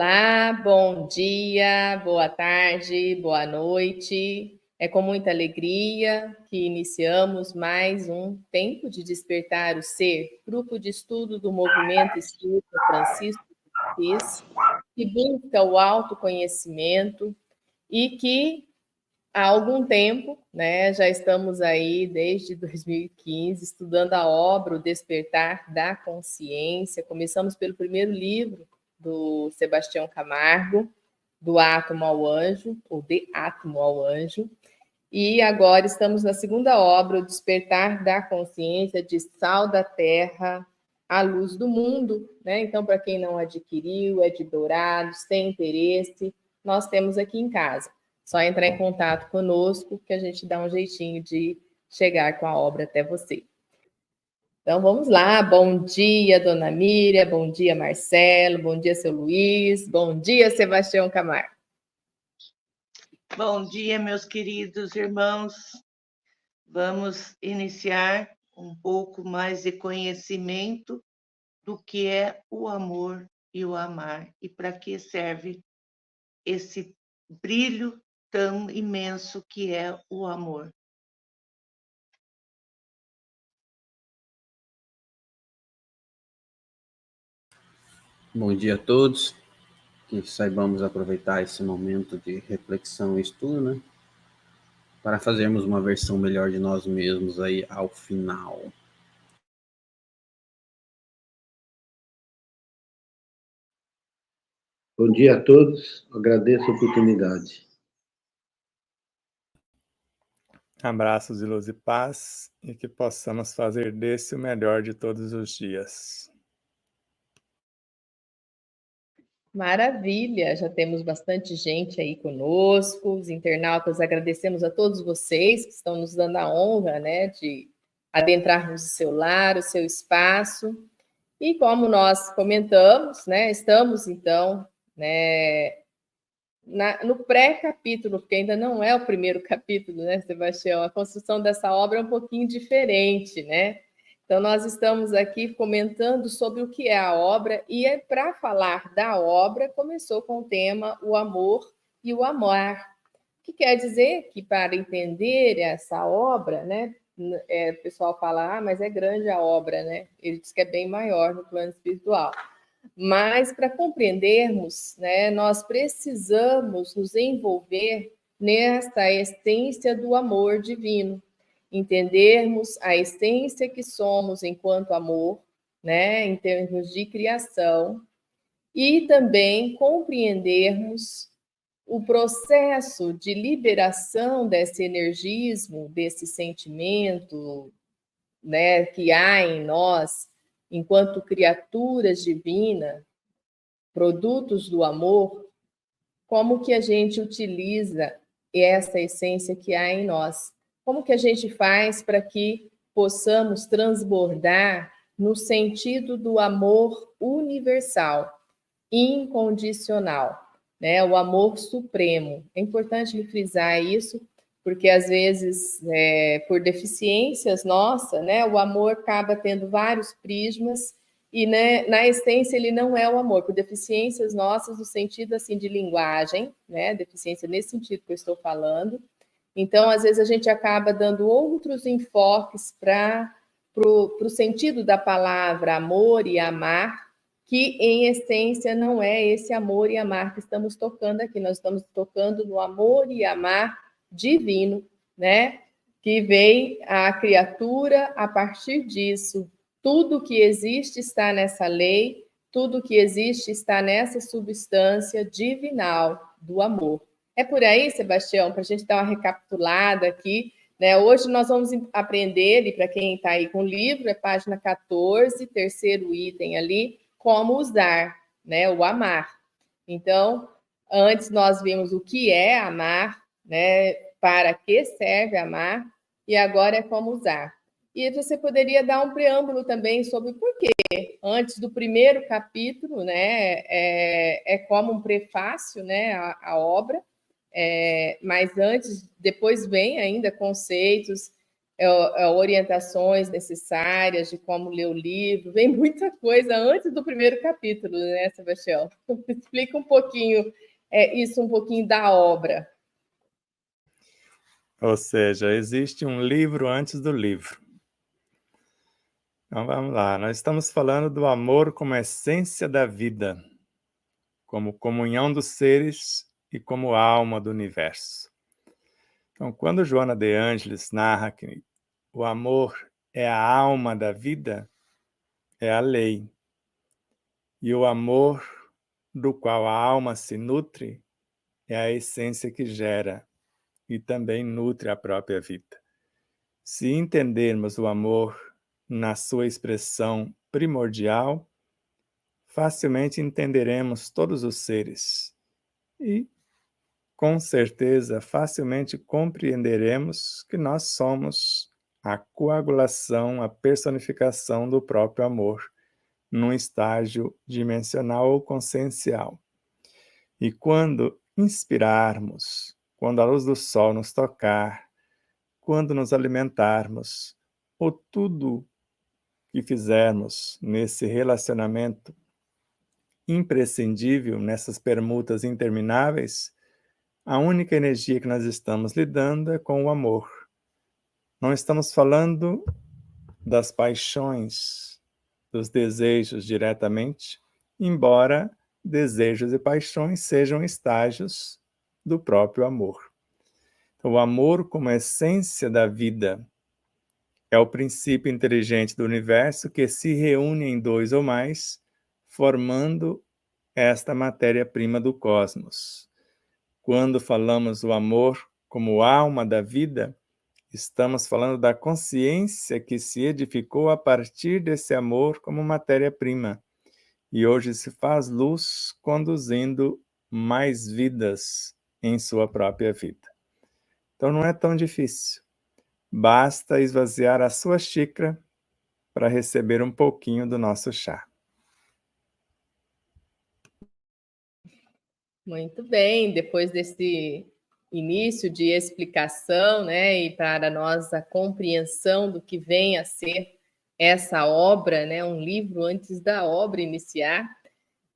Olá, bom dia, boa tarde, boa noite. É com muita alegria que iniciamos mais um Tempo de Despertar o Ser, grupo de estudo do Movimento Espírita Francisco de Assis, que busca o autoconhecimento e que há algum tempo, né, já estamos aí desde 2015 estudando a obra O Despertar da Consciência. Começamos pelo primeiro livro do Sebastião Camargo, Do Átomo ao Anjo, ou De Átomo ao Anjo, e agora estamos na segunda obra, O Despertar da Consciência, de Sal da Terra, a Luz do Mundo, né? Então, para quem não adquiriu, é de Dourados, tem interesse, nós temos aqui em casa. Só entrar em contato conosco que a gente dá um jeitinho de chegar com a obra até você. Então, vamos lá. Bom dia, dona Miriam. Bom dia, Marcelo. Bom dia, seu Luiz. Bom dia, Sebastião Camargo. Bom dia, meus queridos irmãos. Vamos iniciar um pouco mais de conhecimento do que é o amor e o amar e para que serve esse brilho tão imenso que é o amor. Bom dia a todos, que saibamos aproveitar esse momento de reflexão e estudo, né? Para fazermos uma versão melhor de nós mesmos aí ao final. Bom dia a todos, agradeço a oportunidade. Abraços de luz e paz, e que possamos fazer desse o melhor de todos os dias. Maravilha, já temos bastante gente aí conosco, os internautas, agradecemos a todos vocês que estão nos dando a honra, né, de adentrarmos o seu lar, o seu espaço, e como nós comentamos, né, estamos então, né, no pré-capítulo, porque ainda não é o primeiro capítulo, né, Sebastião? A construção dessa obra é um pouquinho diferente, né? Então, nós estamos aqui comentando sobre o que é a obra, e para falar da obra, começou com o tema o amor e o amar, que quer dizer que, para entender essa obra, né, o pessoal fala, mas é grande a obra, né? Ele diz que é bem maior no plano espiritual. Mas, para compreendermos, né, nós precisamos nos envolver nesta essência do amor divino, entendermos a essência que somos enquanto amor, né, em termos de criação, e também compreendermos o processo de liberação desse energismo, desse sentimento, né, que há em nós, enquanto criaturas divinas, produtos do amor, como que a gente utiliza essa essência que há em nós? Como que a gente faz para que possamos transbordar no sentido do amor universal, incondicional, né? O amor supremo. É importante frisar isso, porque às vezes, por deficiências nossas, né, o amor acaba tendo vários prismas e, né, na essência ele não é o amor, por deficiências nossas no sentido assim de linguagem, né, deficiência nesse sentido que eu estou falando. Então, às vezes a gente acaba dando outros enfoques para o sentido da palavra amor e amar, que em essência não é esse amor e amar que estamos tocando aqui, nós estamos tocando no amor e amar divino, né? Que vem a criatura a partir disso. Tudo que existe está nessa lei, tudo que existe está nessa substância divinal do amor. É por aí, Sebastião, para a gente dar uma recapitulada aqui, né? Hoje nós vamos aprender, e para quem está aí com o livro, é página 14, terceiro item ali, como usar, né? O amar. Então, antes nós vimos o que é amar, né? Para que serve amar, e agora é como usar. E você poderia dar um preâmbulo também sobre por quê. Antes do primeiro capítulo, né? É como um prefácio, né? A obra, mas antes, depois vem ainda conceitos orientações necessárias de como ler o livro. Vem muita coisa antes do primeiro capítulo, né, Sebastião? Explica um pouquinho isso, um pouquinho da obra. Ou seja, existe um livro antes do livro. Então vamos lá, nós estamos falando do amor como essência da vida, como comunhão dos seres e como alma do universo. Então, quando Joana de Ângelis narra que o amor é a alma da vida, é a lei. E o amor do qual a alma se nutre é a essência que gera e também nutre a própria vida. Se entendermos o amor na sua expressão primordial, facilmente entenderemos todos os seres e, com certeza, facilmente compreenderemos que nós somos a coagulação, a personificação do próprio amor, num estágio dimensional ou consciencial. E quando inspirarmos, quando a luz do sol nos tocar, quando nos alimentarmos, ou tudo que fizermos nesse relacionamento imprescindível, nessas permutas intermináveis, a única energia que nós estamos lidando é com o amor. Não estamos falando das paixões, dos desejos diretamente, embora desejos e paixões sejam estágios do próprio amor. Então, o amor como essência da vida é o princípio inteligente do universo que se reúne em dois ou mais, formando esta matéria-prima do cosmos. Quando falamos do amor como alma da vida, estamos falando da consciência que se edificou a partir desse amor como matéria-prima. E hoje se faz luz conduzindo mais vidas em sua própria vida. Então não é tão difícil. Basta esvaziar a sua xícara para receber um pouquinho do nosso chá. Muito bem, depois desse início de explicação, né, e para nós a compreensão do que vem a ser essa obra, né, um livro antes da obra iniciar,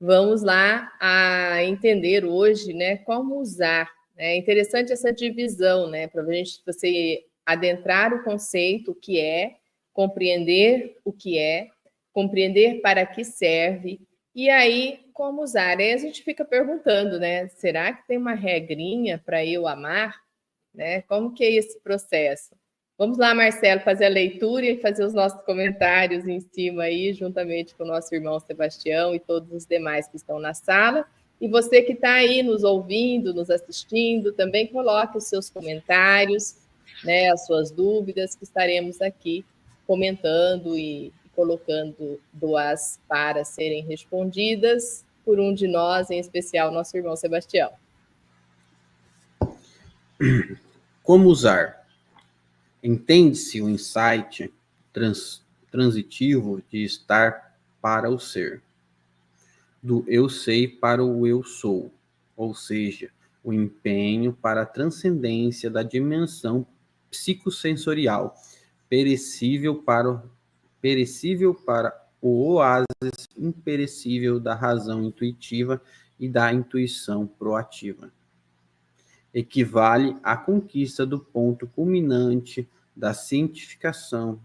vamos lá a entender hoje, né, como usar. É interessante essa divisão, né, para você adentrar o conceito, o que é, compreender o que é, compreender para que serve, e aí como usar. Aí a gente fica perguntando, né, será que tem uma regrinha para eu amar? Né? Como que é esse processo? Vamos lá, Marcelo, fazer a leitura e fazer os nossos comentários em cima aí, juntamente com o nosso irmão Sebastião e todos os demais que estão na sala. E você que está aí nos ouvindo, nos assistindo, também coloque os seus comentários, né, as suas dúvidas, que estaremos aqui comentando e colocando duas para serem respondidas por um de nós, em especial nosso irmão Sebastião. Como usar? Entende-se o insight transitivo de estar para o ser, do eu sei para o eu sou, ou seja, o empenho para a transcendência da dimensão psicossensorial, perecível para o oásis imperecível da razão intuitiva e da intuição proativa. Equivale à conquista do ponto culminante da cientificação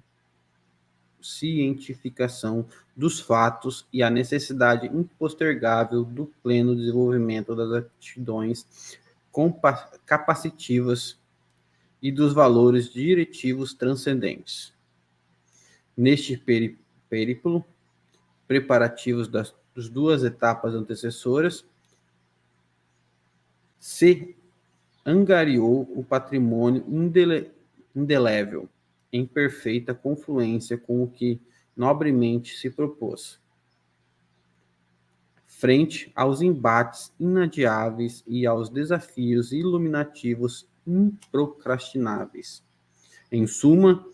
dos fatos e a necessidade impostergável do pleno desenvolvimento das aptidões capacitivas e dos valores diretivos transcendentes. Neste periplo, preparativos das duas etapas antecessoras, se angariou o patrimônio indelével, em perfeita confluência com o que nobremente se propôs, frente aos embates inadiáveis e aos desafios iluminativos improcrastináveis. Em suma,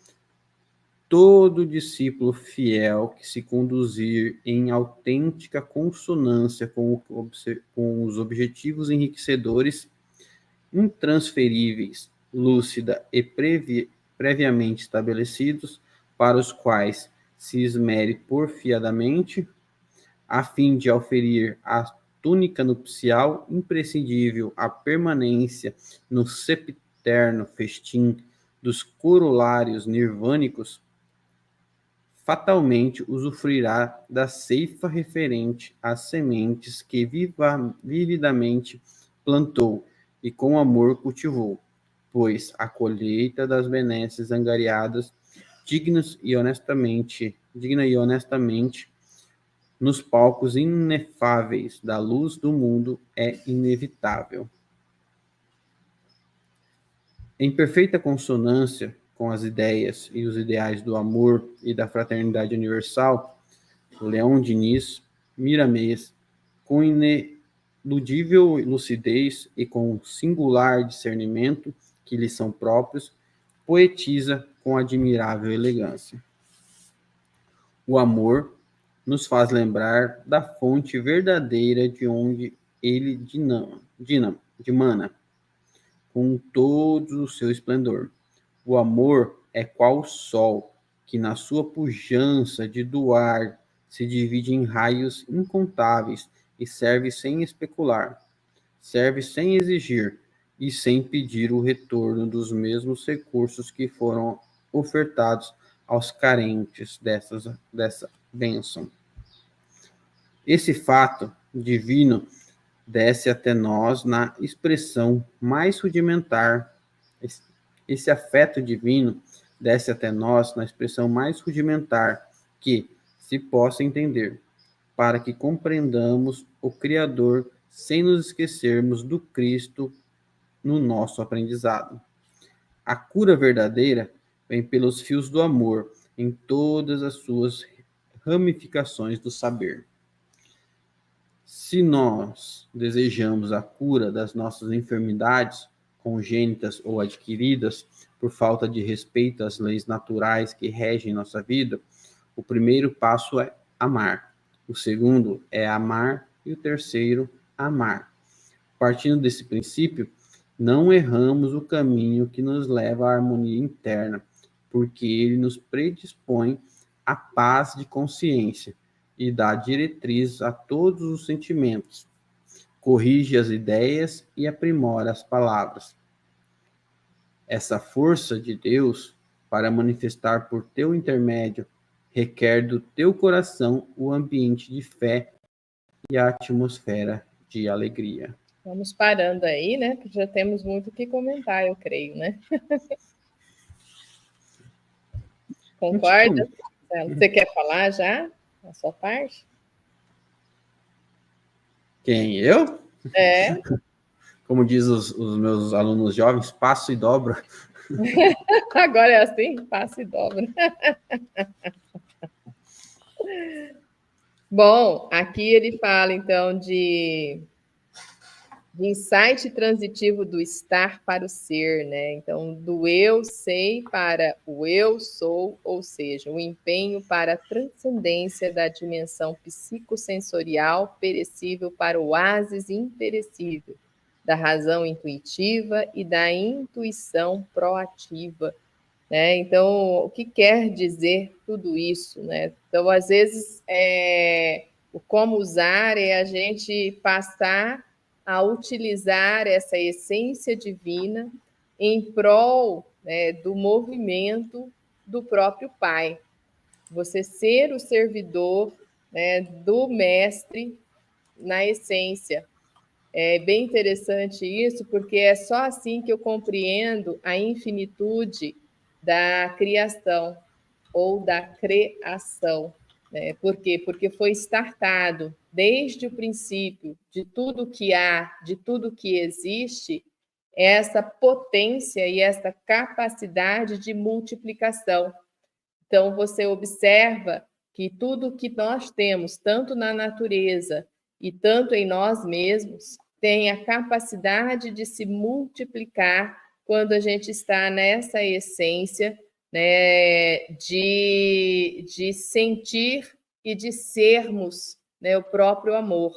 todo discípulo fiel que se conduzir em autêntica consonância com os objetivos enriquecedores, intransferíveis, lúcida e previamente estabelecidos, para os quais se esmere porfiadamente, a fim de oferir a túnica nupcial imprescindível à permanência no sempiterno festim dos corolários nirvânicos, fatalmente usufruirá da ceifa referente às sementes que vividamente plantou e com amor cultivou, pois a colheita das benesses angariadas digna e honestamente nos palcos inefáveis da luz do mundo é inevitável. Em perfeita consonância com as ideias e os ideais do amor e da fraternidade universal, Leon Diniz Miramês, com ineludível lucidez e com singular discernimento que lhe são próprios, poetiza com admirável elegância. O amor nos faz lembrar da fonte verdadeira de onde ele dimana, com todo o seu esplendor. O amor é qual o sol, que na sua pujança de doar se divide em raios incontáveis e serve sem especular, serve sem exigir e sem pedir o retorno dos mesmos recursos que foram ofertados aos carentes dessa bênção. Esse fato divino desce até nós na expressão mais rudimentar. Esse afeto divino desce até nós na expressão mais rudimentar que se possa entender, para que compreendamos o Criador sem nos esquecermos do Cristo no nosso aprendizado. A cura verdadeira vem pelos fios do amor em todas as suas ramificações do saber. Se nós desejamos a cura das nossas enfermidades, congênitas ou adquiridas, por falta de respeito às leis naturais que regem nossa vida, o primeiro passo é amar. O segundo é amar e o terceiro, amar. Partindo desse princípio, não erramos o caminho que nos leva à harmonia interna, porque ele nos predispõe à paz de consciência e dá diretriz a todos os sentimentos, corrige as ideias e aprimora as palavras. Essa força de Deus, para manifestar por teu intermédio, requer do teu coração o ambiente de fé e a atmosfera de alegria. Vamos parando aí, né? Porque já temos muito o que comentar, eu creio, né? Concorda? Você quer falar já a sua parte? Quem? Eu? É. Como diz os meus alunos jovens, passo e dobro. Agora é assim? Passa e dobra. Bom, aqui ele fala, então, de insight transitivo do estar para o ser, né? Então, do eu sei para o eu sou, ou seja, o empenho para a transcendência da dimensão psicossensorial perecível para o oásis imperecível, da razão intuitiva e da intuição proativa, né? Então, o que quer dizer tudo isso, né? Então, às vezes, o como usar é a gente passar a utilizar essa essência divina em prol, né, do movimento do próprio Pai. Você ser o servidor, né, do Mestre na essência. É bem interessante isso, porque é só assim que eu compreendo a infinitude da criação ou da creação. Né? Por quê? Porque foi startado desde o princípio de tudo que há, de tudo que existe, essa potência e essa capacidade de multiplicação. Então, você observa que tudo que nós temos, tanto na natureza e tanto em nós mesmos, tem a capacidade de se multiplicar quando a gente está nessa essência, né, de sentir e de sermos, né, o próprio amor,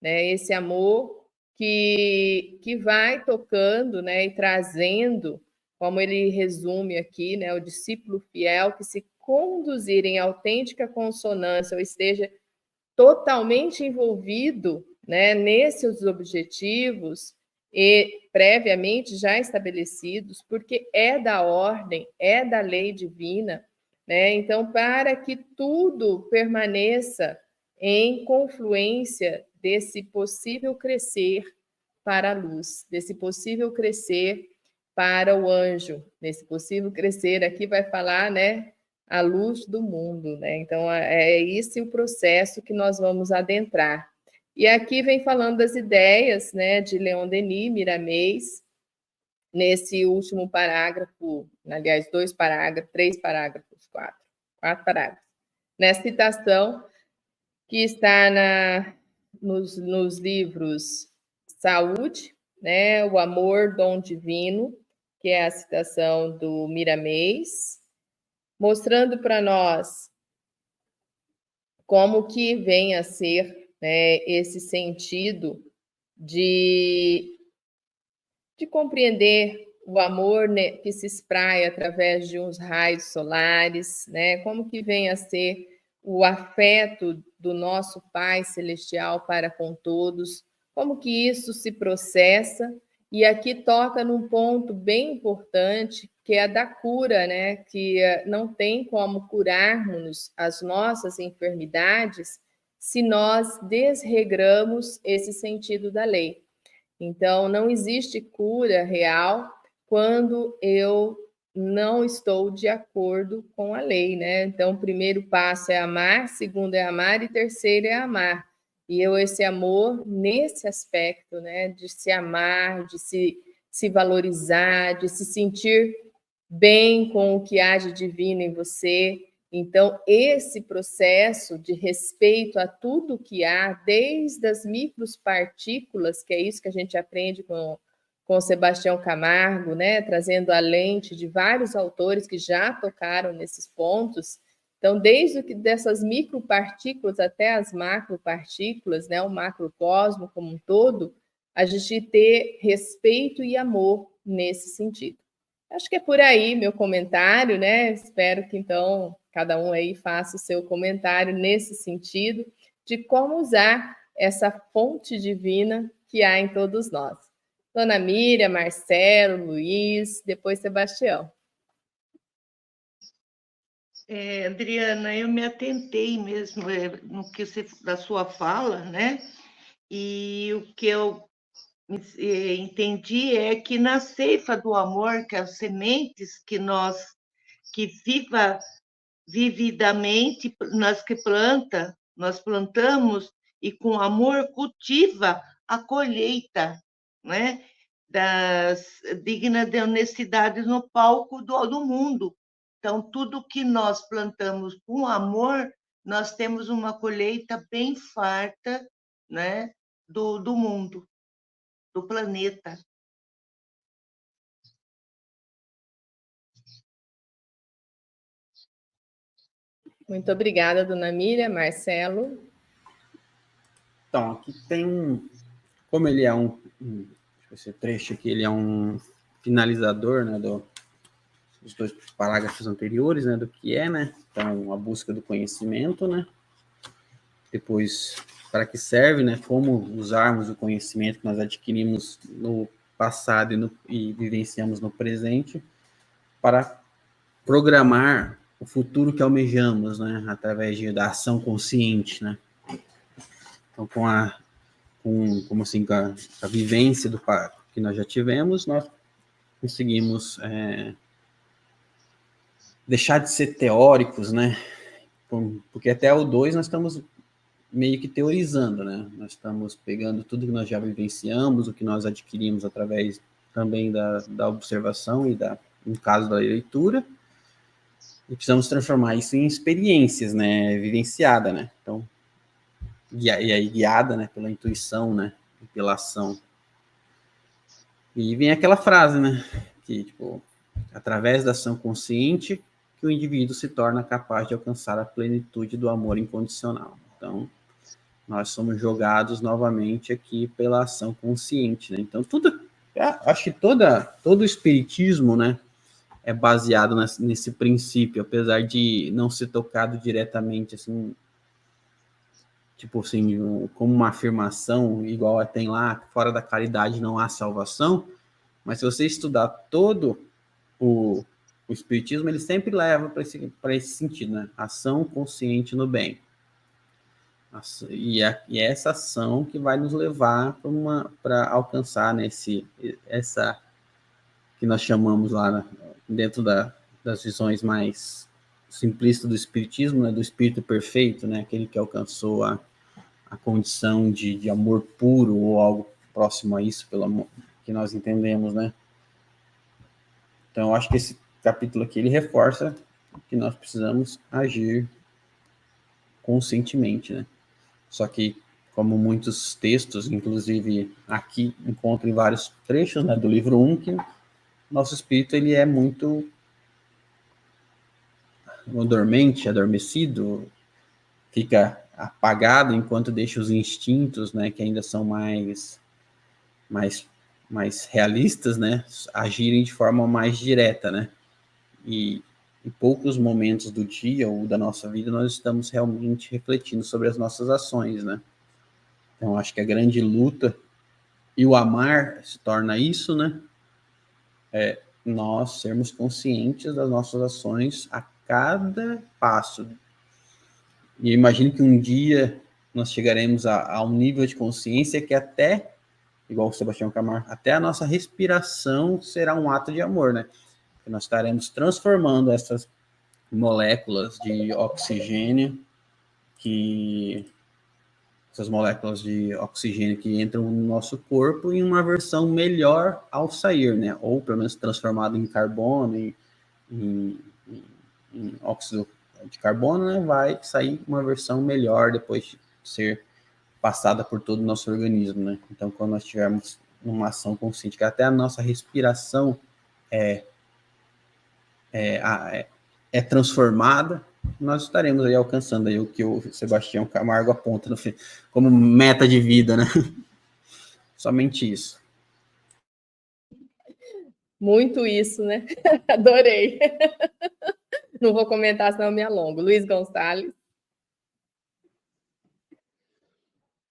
né, esse amor que vai tocando, né, e trazendo, como ele resume aqui, né, o discípulo fiel que se conduzir em autêntica consonância ou esteja totalmente envolvido, né, nesses objetivos e previamente já estabelecidos, porque é da ordem, é da lei divina, né? Então, para que tudo permaneça em confluência desse possível crescer para a luz, desse possível crescer para o anjo, nesse possível crescer, aqui vai falar, né, a luz do mundo, né? Então, é esse o processo que nós vamos adentrar. E aqui vem falando das ideias, né, de Leon Denis, Miramês, nesse último parágrafo, aliás, 2 parágrafos, 3 parágrafos, 4 parágrafos. Nessa citação que está nos livros Saúde, né, O Amor, Dom Divino, que é a citação do Miramês, mostrando para nós como que vem a ser, né, esse sentido de compreender o amor, né, que se espraia através de uns raios solares, né, como que vem a ser o afeto do nosso Pai Celestial para com todos, como que isso se processa, e aqui toca num ponto bem importante, que é a da cura, né, que não tem como curarmos as nossas enfermidades se nós desregramos esse sentido da lei. Então, não existe cura real quando eu não estou de acordo com a lei, né? Então, o primeiro passo é amar, segundo é amar e terceiro é amar. E esse amor nesse aspecto, né, de se amar, de se valorizar, de se sentir bem com o que há de divino em você. Então, esse processo de respeito a tudo que há, desde as micropartículas, que é isso que a gente aprende com Sebastião Camargo, né, trazendo a lente de vários autores que já tocaram nesses pontos. Então, desde dessas micropartículas até as macropartículas, né, o macrocosmo como um todo, a gente ter respeito e amor nesse sentido. Acho que é por aí meu comentário, né? Espero que, então, cada um aí faça o seu comentário nesse sentido de como usar essa fonte divina que há em todos nós. Dona Miriam, Marcelo, Luiz, depois Sebastião. Adriana, eu me atentei mesmo no que da sua fala, né? E o que eu entendi é que na ceifa do amor, que as sementes que vividamente nós plantamos e com amor cultiva a colheita, né? Digna de honestidade no palco do mundo. Então, tudo que nós plantamos com amor, nós temos uma colheita bem farta, né? do mundo, do planeta. Muito obrigada, dona Miriam. Marcelo? Então, aqui tem como ele é esse trecho aqui, ele é um finalizador, né, dos 2 parágrafos anteriores, né, do que é, né, então, a busca do conhecimento, né, depois, para que serve, né, como usarmos o conhecimento que nós adquirimos no passado e vivenciamos no presente para programar o futuro que almejamos, né, através da ação consciente, né. Então, com a vivência do que nós já tivemos, nós conseguimos deixar de ser teóricos, né? Porque até o 2 nós estamos meio que teorizando, né? Nós estamos pegando tudo que nós já vivenciamos, o que nós adquirimos através também da observação e no caso da leitura, e precisamos transformar isso em experiências, né? Vivenciada, né? Então, e aí guiada, né? Pela intuição, né? E pela ação. E vem aquela frase, né? Que, tipo, através da ação consciente, que o indivíduo se torna capaz de alcançar a plenitude do amor incondicional. Então, nós somos jogados novamente aqui pela ação consciente, né? Então, acho que todo o espiritismo, né? é baseado nesse princípio, apesar de não ser tocado diretamente, assim, tipo assim, como uma afirmação, igual tem lá, fora da caridade não há salvação, mas se você estudar todo o Espiritismo, ele sempre leva para esse sentido, né? Ação consciente no bem. E é essa ação que vai nos levar para alcançar, né, essa que nós chamamos lá, né, dentro das visões mais simplistas do Espiritismo, né, do Espírito perfeito, né, aquele que alcançou a condição de amor puro ou algo próximo a isso, pelo amor que nós entendemos, né? Então, eu acho que esse capítulo aqui, ele reforça que nós precisamos agir conscientemente, né? Só que, como muitos textos, inclusive aqui encontro em vários trechos, né, do livro 1, que nosso espírito ele é muito dormente, adormecido, fica apagado enquanto deixa os instintos, né, que ainda são mais realistas, né, agirem de forma mais direta, né? E em poucos momentos do dia ou da nossa vida nós estamos realmente refletindo sobre as nossas ações, né? Então acho que a grande luta e o amar se torna isso, né? Nós sermos conscientes das nossas ações a cada passo. E eu imagino que um dia nós chegaremos a um nível de consciência que até, igual o Sebastião Camargo, até a nossa respiração será um ato de amor, né? Que nós estaremos transformando essas moléculas de oxigênio que entram no nosso corpo em uma versão melhor ao sair, né? Ou pelo menos transformado em carbono, em óxido de carbono, né? Vai sair uma versão melhor depois de ser passada por todo o nosso organismo, né? Então, quando nós tivermos uma ação consciente, que até a nossa respiração é transformada, nós estaremos aí alcançando aí o que o Sebastião Camargo aponta no fim, como meta de vida, né? Somente isso. Muito isso, né? Adorei. Não vou comentar, senão eu me alongo. Luiz Gonçalves.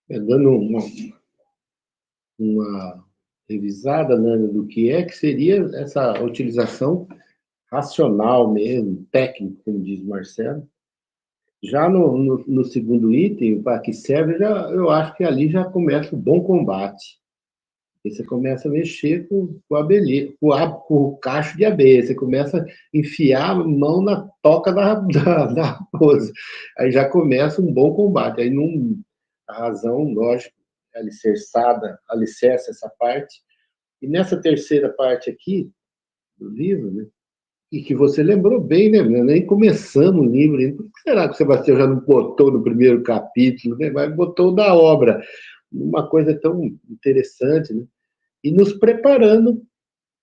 Dando uma revisada, né, do que seria essa utilização racional mesmo, técnico, como diz Marcelo. Já no segundo item, para que serve, eu acho que ali já começa o bom combate. E você começa a mexer com a abelha, com o cacho de abelha, você começa a enfiar a mão na toca da raposa. Aí já começa um bom combate. Aí a razão, lógico, alicerça essa parte. E nessa terceira parte aqui do livro, né, e que você lembrou bem, né? Nem começamos o livro ainda. Por que será que o Sebastião já não botou no primeiro capítulo, né? Mas botou da obra. Uma coisa tão interessante, né? E nos preparando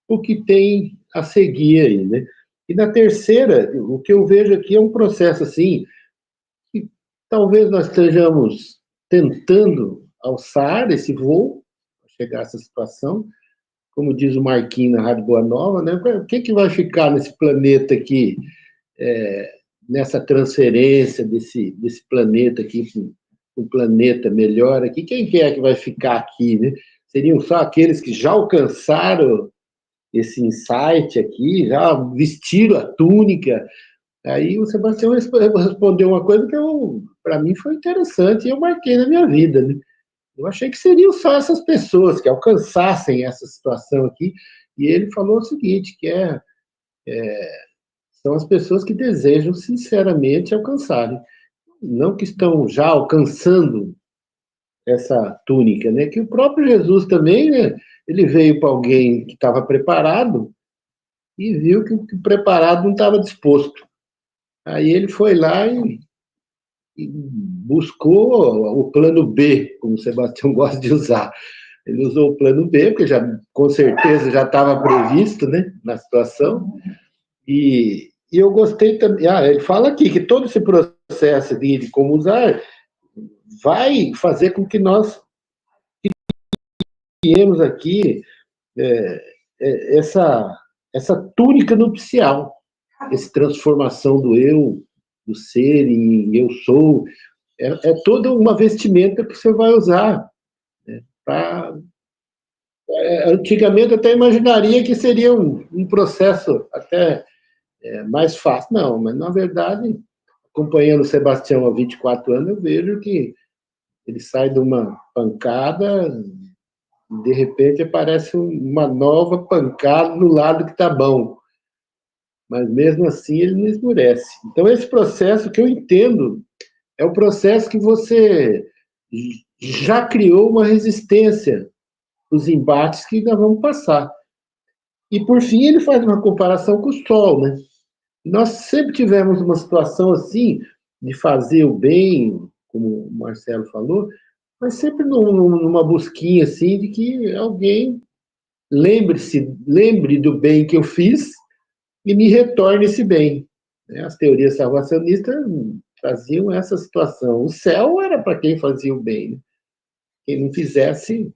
o que tem a seguir aí, né? E na terceira, o que eu vejo aqui é um processo assim, que talvez nós estejamos tentando alçar esse voo, chegar a essa situação, como diz o Marquinhos na Rádio Boa Nova, né? O que vai ficar nesse planeta aqui, nessa transferência desse planeta aqui, um planeta melhor aqui? Quem que é que vai ficar aqui, né? Seriam só aqueles que já alcançaram esse insight aqui, já vestiram a túnica. Aí o Sebastião respondeu uma coisa que para mim foi interessante e eu marquei na minha vida, né? Eu achei que seriam só essas pessoas que alcançassem essa situação aqui, e ele falou o seguinte, que são as pessoas que desejam sinceramente alcançarem, não que estão já alcançando essa túnica, né? Que o próprio Jesus também, né? Ele veio para alguém que estava preparado e viu que o preparado não estava disposto. Aí ele foi lá e buscou o plano B, como o Sebastião gosta de usar. Ele usou o plano B, porque com certeza já estava previsto, né, na situação. E eu gostei também. Ele fala aqui que todo esse processo de como usar vai fazer com que nós criemos aqui essa essa túnica nupcial, essa transformação do eu, do ser em eu sou, é toda uma vestimenta que você vai usar. Né? Antigamente até imaginaria que seria um processo até mais fácil. Não, mas na verdade, acompanhando o Sebastião há 24 anos, eu vejo que ele sai de uma pancada, de repente aparece uma nova pancada no lado que está bom. Mas mesmo assim ele não esmurece. Então esse processo que eu entendo é o processo que você já criou uma resistência os embates que nós vamos passar. E, por fim, ele faz uma comparação com o Sol, né? Nós sempre tivemos uma situação assim, de fazer o bem, como o Marcelo falou, mas sempre numa busquinha assim, de que alguém lembre do bem que eu fiz e me retorne esse bem. As teorias salvacionistas traziam essa situação. O céu era para quem fazia o bem, né? Quem não fizesse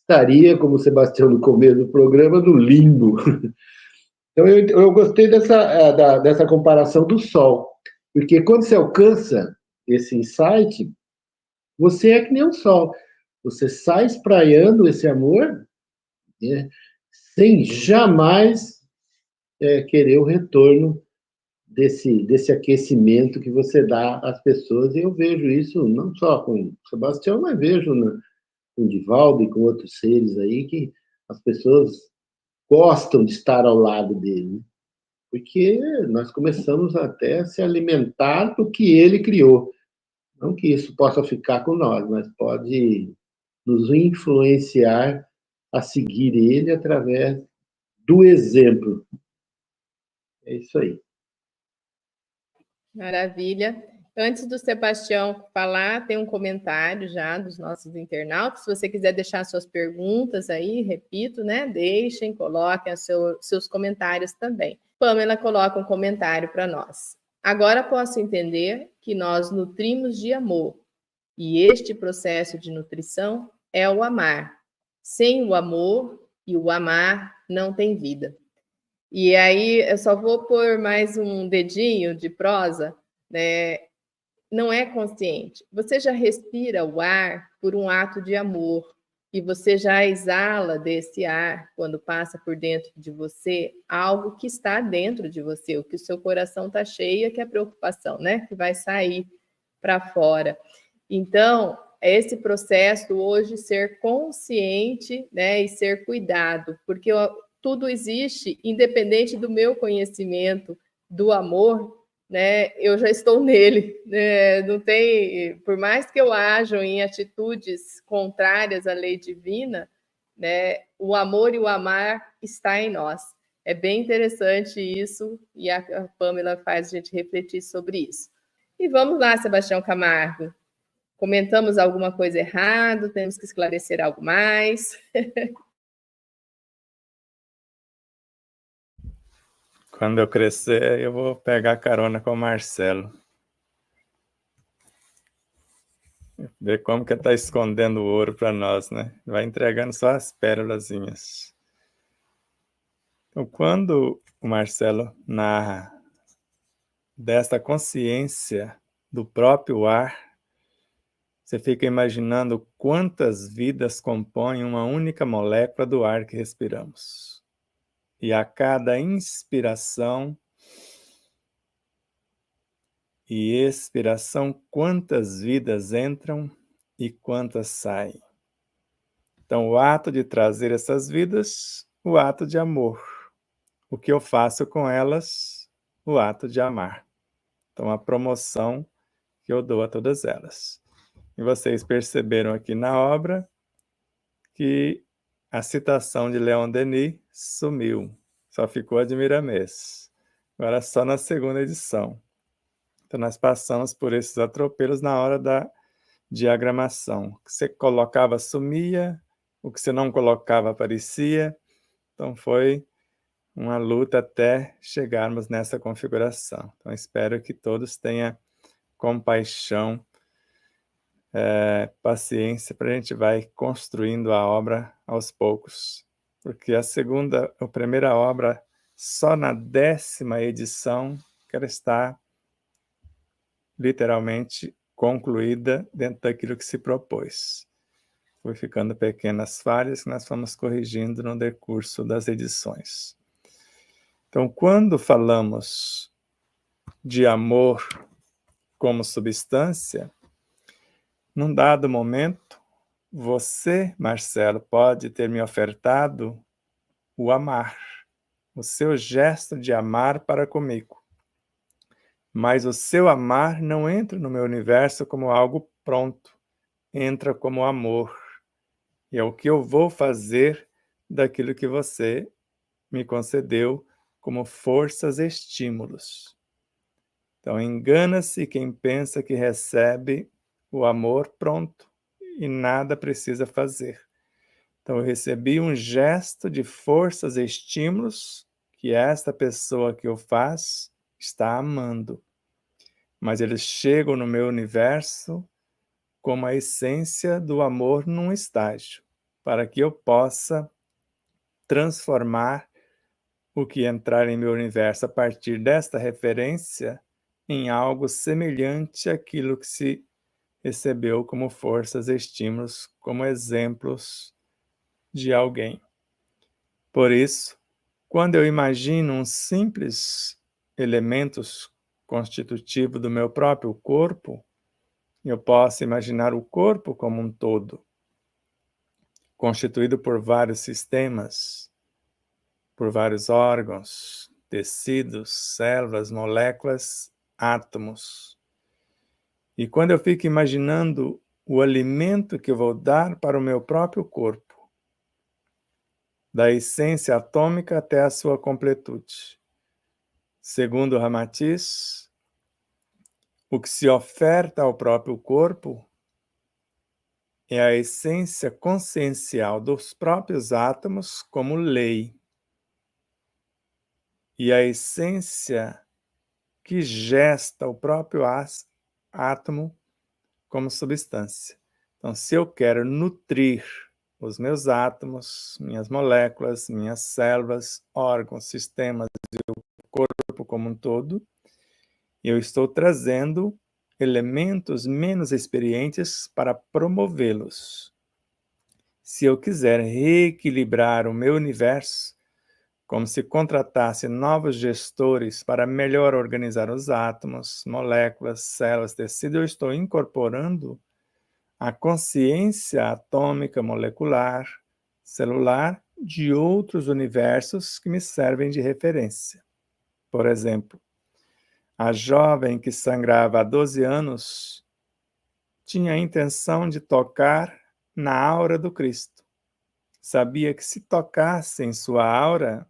estaria, como o Sebastião no começo do programa, no limbo. Então, eu gostei dessa comparação do Sol, porque quando você alcança esse insight, você é que nem o Sol. Você sai espraiando esse amor, né, sem jamais querer o retorno desse aquecimento que você dá às pessoas. E eu vejo isso não só com o Sebastião, mas vejo com o Divaldo e com outros seres aí, que as pessoas gostam de estar ao lado dele, né? Porque nós começamos até a se alimentar do que ele criou. Não que isso possa ficar com nós, mas pode nos influenciar a seguir ele através do exemplo. É isso aí. Maravilha. Antes do Sebastião falar, tem um comentário já dos nossos internautas. Se você quiser deixar suas perguntas aí, repito, né? Deixem, coloquem seus comentários também. Pamela coloca um comentário para nós. Agora posso entender que nós nutrimos de amor, e este processo de nutrição é o amar. Sem o amor e o amar não tem vida. E aí eu só vou pôr mais um dedinho de prosa, né? Não é consciente. Você já respira o ar por um ato de amor e você já exala desse ar, quando passa por dentro de você, algo que está dentro de você, o que o seu coração está cheio, que é a preocupação, né? Que vai sair para fora. Então, esse processo hoje ser consciente, né, e ser cuidado, porque tudo existe independente do meu conhecimento do amor, né? Eu já estou nele, né? Não tem, por mais que eu haja em atitudes contrárias à lei divina, né? O amor e o amar está em nós. É bem interessante isso e a Pamela faz a gente refletir sobre isso. E vamos lá, Sebastião Camargo. Comentamos alguma coisa errada? Temos que esclarecer algo mais? Quando eu crescer, eu vou pegar carona com o Marcelo. Ver como que ele está escondendo o ouro para nós, né? Vai entregando só as pérolazinhas. Então, quando o Marcelo narra desta consciência do próprio ar, você fica imaginando quantas vidas compõem uma única molécula do ar que respiramos. E a cada inspiração e expiração, quantas vidas entram e quantas saem. Então, o ato de trazer essas vidas, o ato de amor. O que eu faço com elas, o ato de amar. Então, a promoção que eu dou a todas elas. E vocês perceberam aqui na obra que a citação de Leon Denis sumiu. Só ficou a de Miramês. Agora só na segunda edição. Então, nós passamos por esses atropelos na hora da diagramação. O que você colocava sumia, o que você não colocava aparecia. Então, foi uma luta até chegarmos nessa configuração. Então, espero que todos tenham compaixão, paciência, para a gente vai construindo a obra aos poucos. Porque a primeira obra só na 10ª edição que ela está literalmente concluída dentro daquilo que se propôs. Foi ficando pequenas falhas que nós fomos corrigindo no decurso das edições. Então, quando falamos de amor como substância, num dado momento, você, Marcelo, pode ter me ofertado o amar, o seu gesto de amar para comigo. Mas o seu amar não entra no meu universo como algo pronto, entra como amor. E é o que eu vou fazer daquilo que você me concedeu como forças e estímulos. Então, engana-se quem pensa que recebe o amor pronto e nada precisa fazer. Então, eu recebi um gesto de forças e estímulos que esta pessoa que o faz está amando. Mas eles chegam no meu universo como a essência do amor num estágio, para que eu possa transformar o que entrar em meu universo a partir desta referência em algo semelhante àquilo que se recebeu como forças e estímulos, como exemplos de alguém. Por isso, quando eu imagino um simples elemento constitutivo do meu próprio corpo, eu posso imaginar o corpo como um todo, constituído por vários sistemas, por vários órgãos, tecidos, células, moléculas, átomos. E quando eu fico imaginando o alimento que eu vou dar para o meu próprio corpo, da essência atômica até a sua completude. Segundo Ramatiz, o que se oferta ao próprio corpo é a essência consciencial dos próprios átomos como lei. E a essência que gesta o próprio átomo como substância. Então, se eu quero nutrir os meus átomos, minhas moléculas, minhas células, órgãos, sistemas e o corpo como um todo, eu estou trazendo elementos menos experientes para promovê-los. Se eu quiser reequilibrar o meu universo, como se contratasse novos gestores para melhor organizar os átomos, moléculas, células, tecido, eu estou incorporando a consciência atômica, molecular, celular de outros universos que me servem de referência. Por exemplo, a jovem que sangrava há 12 anos tinha a intenção de tocar na aura do Cristo. Sabia que se tocasse em sua aura,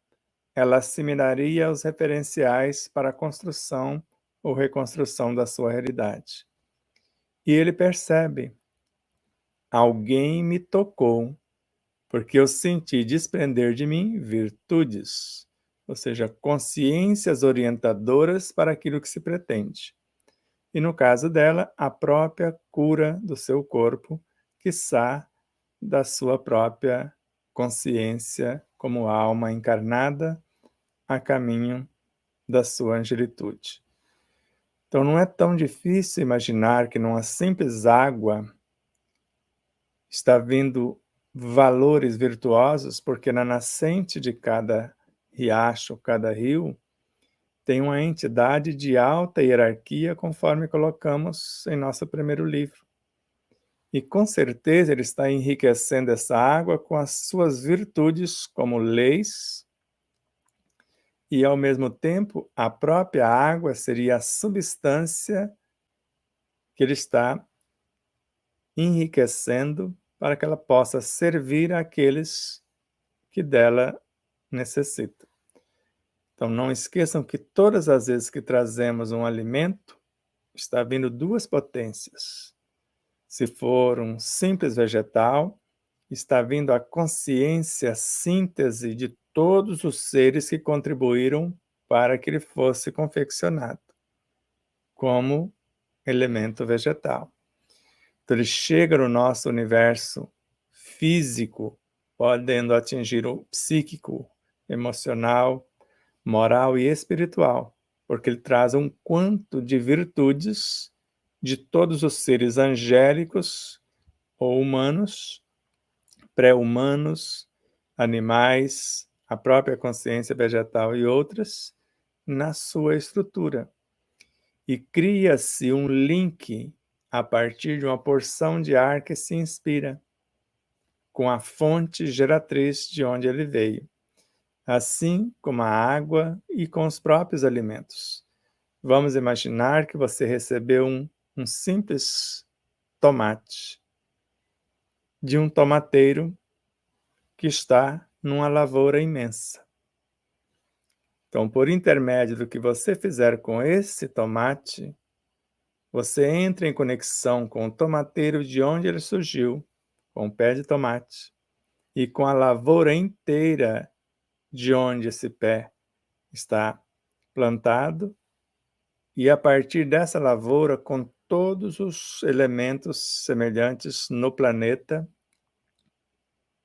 ela assimilaria os referenciais para a construção ou reconstrução da sua realidade. E ele percebe: alguém me tocou, porque eu senti desprender de mim virtudes, ou seja, consciências orientadoras para aquilo que se pretende. E no caso dela, a própria cura do seu corpo, quiçá da sua própria consciência como alma encarnada a caminho da sua angelitude. Então não é tão difícil imaginar que numa simples água está vindo valores virtuosos, porque na nascente de cada riacho, cada rio, tem uma entidade de alta hierarquia, conforme colocamos em nosso primeiro livro. E com certeza ele está enriquecendo essa água com as suas virtudes como leis, e ao mesmo tempo a própria água seria a substância que ele está enriquecendo para que ela possa servir àqueles que dela necessitam. Então não esqueçam que todas as vezes que trazemos um alimento, está vindo duas potências. Se for um simples vegetal, está vindo a consciência, a síntese de todos os seres que contribuíram para que ele fosse confeccionado como elemento vegetal. Então ele chega no nosso universo físico, podendo atingir o psíquico, emocional, moral e espiritual, porque ele traz um quanto de virtudes de todos os seres angélicos ou humanos, pré-humanos, animais, a própria consciência vegetal e outras, na sua estrutura. E cria-se um link a partir de uma porção de ar que se inspira com a fonte geratriz de onde ele veio, assim como a água e com os próprios alimentos. Vamos imaginar que você recebeu um simples tomate de um tomateiro que está numa lavoura imensa. Então, por intermédio do que você fizer com esse tomate, você entra em conexão com o tomateiro de onde ele surgiu, com o pé de tomate, e com a lavoura inteira de onde esse pé está plantado, e a partir dessa lavoura, com todos os elementos semelhantes no planeta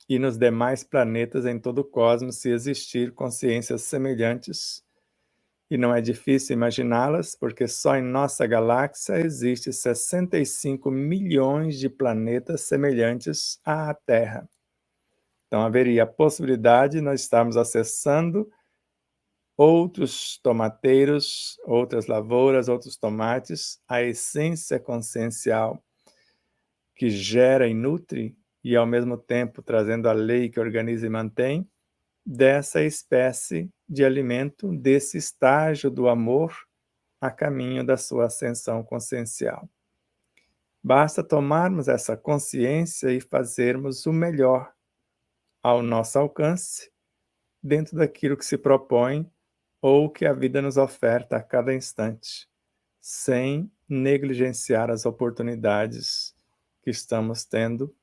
e nos demais planetas em todo o cosmos, se existir consciências semelhantes. E não é difícil imaginá-las, porque só em nossa galáxia existe 65 milhões de planetas semelhantes à Terra. Então haveria a possibilidade de nós estarmos acessando outros tomateiros, outras lavouras, outros tomates, a essência consciencial que gera e nutre, e ao mesmo tempo trazendo a lei que organiza e mantém, dessa espécie de alimento, desse estágio do amor a caminho da sua ascensão consciencial. Basta tomarmos essa consciência e fazermos o melhor ao nosso alcance, dentro daquilo que se propõe ou que a vida nos oferta a cada instante, sem negligenciar as oportunidades que estamos tendo,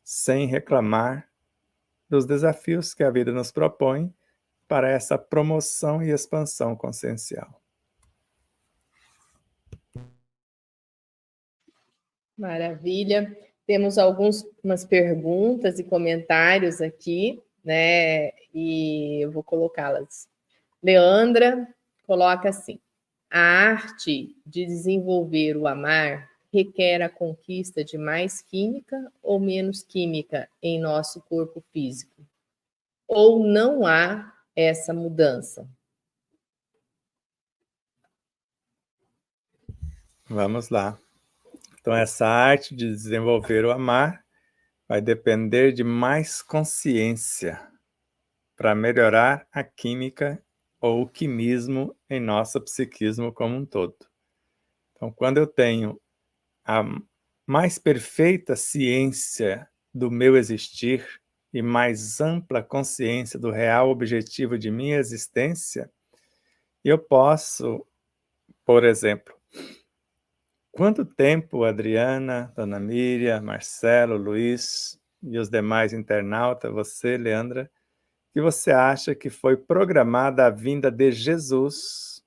sem reclamar dos desafios que a vida nos propõe para essa promoção e expansão consciencial. Maravilha. Temos algumas perguntas e comentários aqui, né? E eu vou colocá-las. Leandra coloca assim: a arte de desenvolver o amar requer a conquista de mais química ou menos química em nosso corpo físico? Ou não há essa mudança? Vamos lá. Então, essa arte de desenvolver o amar vai depender de mais consciência para melhorar a química ou o quimismo em nosso psiquismo como um todo. Então, quando eu tenho a mais perfeita ciência do meu existir e mais ampla consciência do real objetivo de minha existência, eu posso, por exemplo, quanto tempo, Adriana, Dona Miriam, Marcelo, Luiz e os demais internautas, você, Leandra, que você acha que foi programada a vinda de Jesus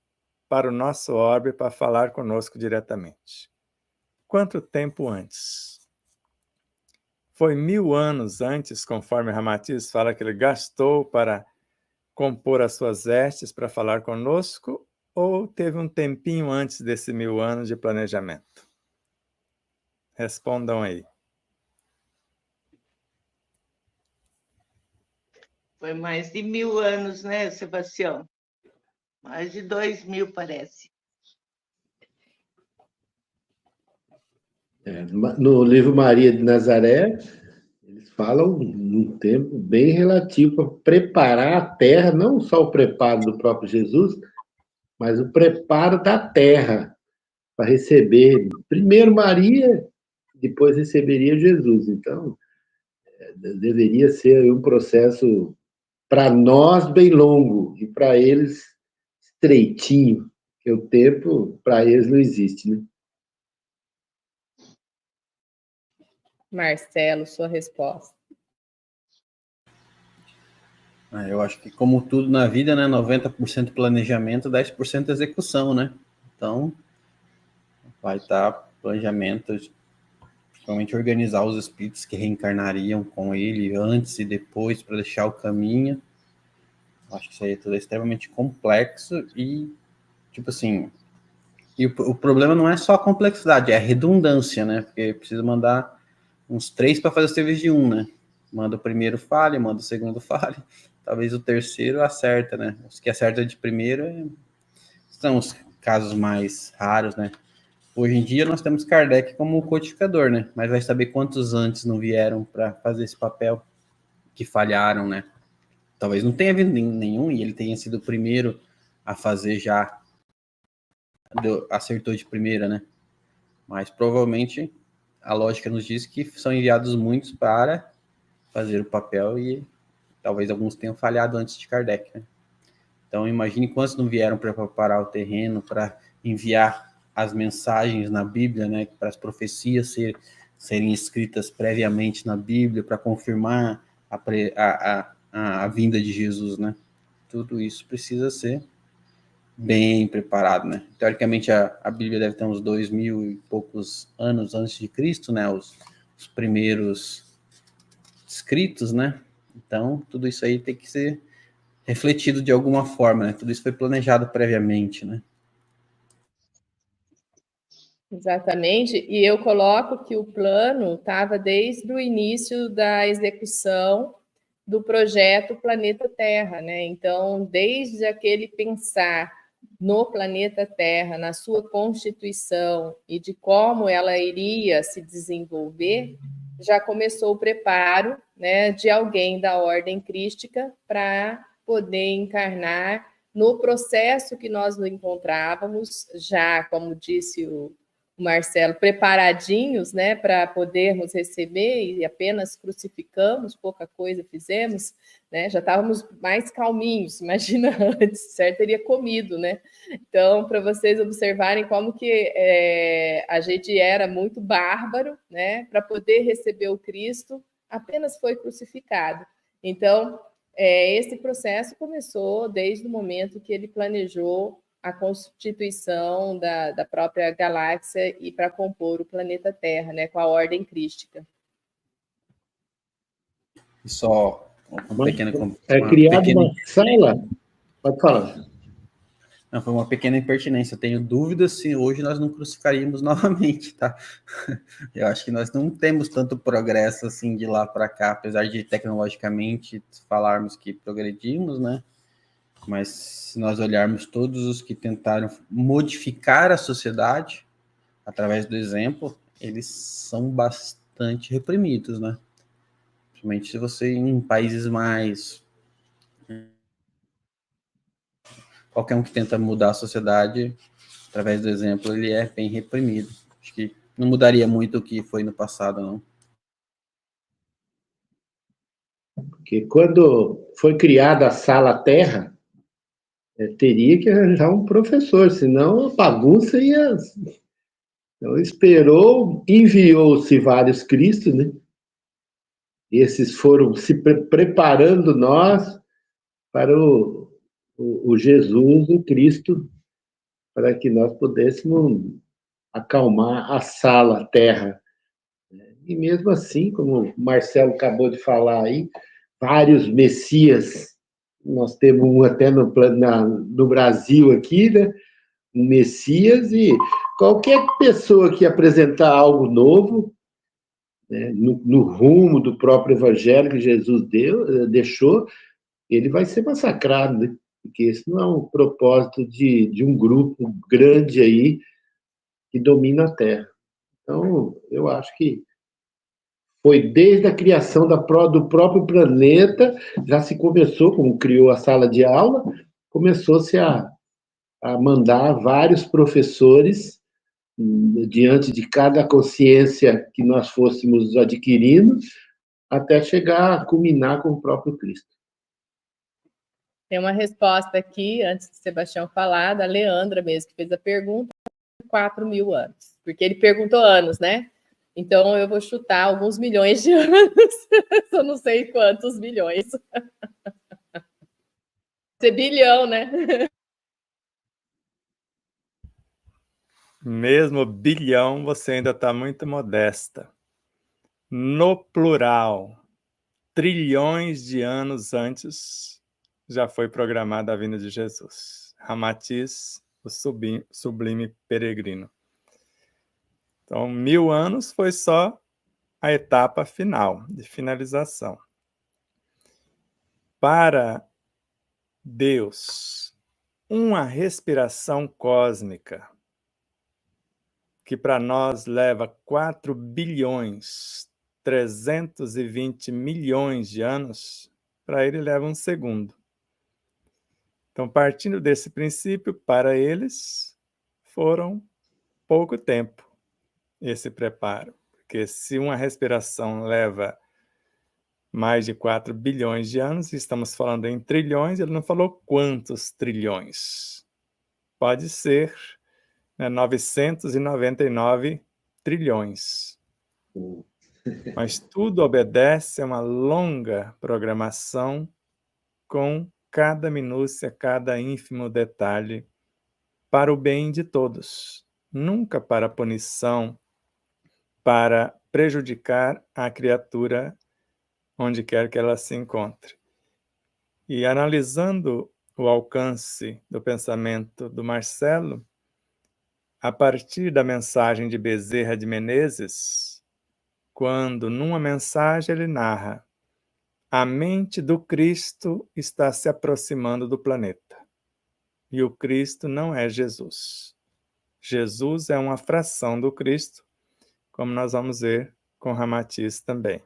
para o nosso orbe para falar conosco diretamente? Quanto tempo antes? Foi 1000 anos antes, conforme Ramatiz fala que ele gastou para compor as suas vestes para falar conosco, ou teve um tempinho antes desse 1000 anos de planejamento? Respondam aí. Foi mais de 1000 anos, né, Sebastião? Mais de 2000, parece. No livro Maria de Nazaré, eles falam num tempo bem relativo para preparar a terra, não só o preparo do próprio Jesus, mas o preparo da terra para receber primeiro Maria, depois receberia Jesus. Então, deveria ser um processo para nós bem longo e para eles estreitinho, porque o tempo para eles não existe, né? Marcelo, sua resposta. Eu acho que, como tudo na vida, né, 90% planejamento, 10% execução, né? Então, vai estar planejamento, principalmente organizar os espíritos que reencarnariam com ele antes e depois para deixar o caminho. Acho que isso aí tudo é extremamente complexo e, tipo assim, o problema não é só a complexidade, é a redundância, né? Porque precisa mandar uns 3 para fazer o serviço de um, né? Manda o primeiro falha, manda o segundo falha, talvez o terceiro acerta, né? Os que acertam de primeiro são os casos mais raros, né? Hoje em dia nós temos Kardec como codificador, né? Mas vai saber quantos antes não vieram para fazer esse papel, que falharam, né? Talvez não tenha vindo nenhum e ele tenha sido o primeiro a fazer já, acertou de primeira, né? Mas provavelmente a lógica nos diz que são enviados muitos para fazer o papel e talvez alguns tenham falhado antes de Kardec, né? Então imagine quantos não vieram para preparar o terreno, para enviar as mensagens na Bíblia, né? Para as profecias serem escritas previamente na Bíblia, para confirmar a vinda de Jesus, né? Tudo isso precisa ser bem preparado, né? Teoricamente, a Bíblia deve ter uns 2000 e poucos anos antes de Cristo, né? Os primeiros escritos, né? Então, tudo isso aí tem que ser refletido de alguma forma, né? Tudo isso foi planejado previamente, né? Exatamente, e eu coloco que o plano estava desde o início da execução do projeto Planeta Terra, né? Então, desde aquele pensar no planeta Terra, na sua constituição e de como ela iria se desenvolver, já começou o preparo, né, de alguém da ordem crística para poder encarnar no processo que nós nos encontrávamos, já, como disse o Marcelo, preparadinhos, né, para podermos receber e apenas crucificamos, pouca coisa fizemos, né, já estávamos mais calminhos, imagina antes, certo? Teria comido, né? Então, para vocês observarem como que a gente era muito bárbaro, né, para poder receber o Cristo, apenas foi crucificado. Então, esse processo começou desde o momento que ele planejou a constituição da própria galáxia e para compor o planeta Terra, né, com a ordem crística. E só uma pequena... criada uma sala... Pode falar. Não, foi uma pequena impertinência. Eu tenho dúvidas se hoje nós não crucificaríamos novamente, tá? Eu acho que nós não temos tanto progresso assim de lá para cá, apesar de tecnologicamente falarmos que progredimos, né? Mas se nós olharmos todos os que tentaram modificar a sociedade através do exemplo, eles são bastante reprimidos, né? Principalmente se você em países mais... Qualquer um que tenta mudar a sociedade através do exemplo, ele é bem reprimido. Acho que não mudaria muito o que foi no passado, não. Porque quando foi criada a Sala Terra, teria que arranjar um professor, senão a bagunça ia... Então, enviou-se vários Cristos, né? Esses foram se preparando nós para o Jesus, o Cristo, para que nós pudéssemos acalmar a sala, a terra. E mesmo assim, como o Marcelo acabou de falar aí, vários messias, nós temos um até no Brasil aqui, né? Um messias, e qualquer pessoa que apresentar algo novo, né, no rumo do próprio evangelho que Jesus deixou, ele vai ser massacrado, né? Porque esse não é um propósito de um grupo grande aí que domina a Terra. Então, eu acho que foi desde a criação do próprio planeta, já se começou, como criou a sala de aula, começou-se a mandar vários professores diante de cada consciência que nós fôssemos adquirindo, até chegar a culminar com o próprio Cristo. Tem uma resposta aqui, antes de Sebastião falar, da Leandra mesmo, que fez a pergunta, 4.000 anos. Porque ele perguntou anos, né? Então, eu vou chutar alguns milhões de anos. Eu não sei quantos milhões. Ser bilhão, né? Mesmo bilhão, você ainda está muito modesta. No plural, trilhões de anos antes já foi programada a vinda de Jesus. Ramatiz, o sublime peregrino. Então, 1000 anos foi só a etapa final, de finalização. Para Deus, uma respiração cósmica, que para nós leva 4 bilhões 320 milhões de anos, para ele leva um segundo. Então, partindo desse princípio, para eles foram pouco tempo esse preparo, porque se uma respiração leva mais de 4 bilhões de anos, estamos falando em trilhões, ele não falou quantos trilhões. Pode ser 999 trilhões. Mas tudo obedece a uma longa programação com cada minúcia, cada ínfimo detalhe, para o bem de todos, nunca para punição, para prejudicar a criatura onde quer que ela se encontre. E analisando o alcance do pensamento do Marcelo, a partir da mensagem de Bezerra de Menezes, quando numa mensagem ele narra: a mente do Cristo está se aproximando do planeta. E o Cristo não é Jesus. Jesus é uma fração do Cristo, como nós vamos ver com Ramatiz também.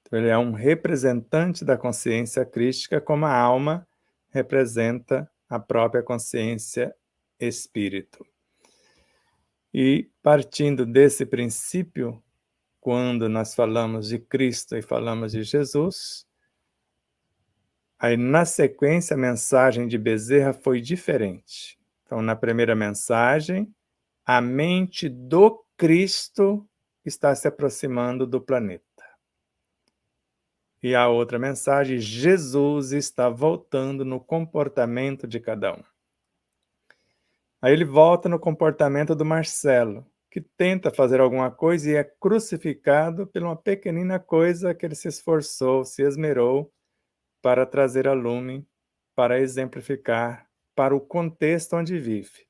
Então, ele é um representante da consciência crística, como a alma representa a própria consciência espírito. E partindo desse princípio, quando nós falamos de Cristo e falamos de Jesus, aí na sequência a mensagem de Bezerra foi diferente. Então, na primeira mensagem, a mente do Cristo está se aproximando do planeta. E a outra mensagem, Jesus está voltando no comportamento de cada um. Aí ele volta no comportamento do Marcelo, que tenta fazer alguma coisa e é crucificado por uma pequenina coisa que ele se esforçou, se esmerou para trazer a lume, para exemplificar para o contexto onde vive.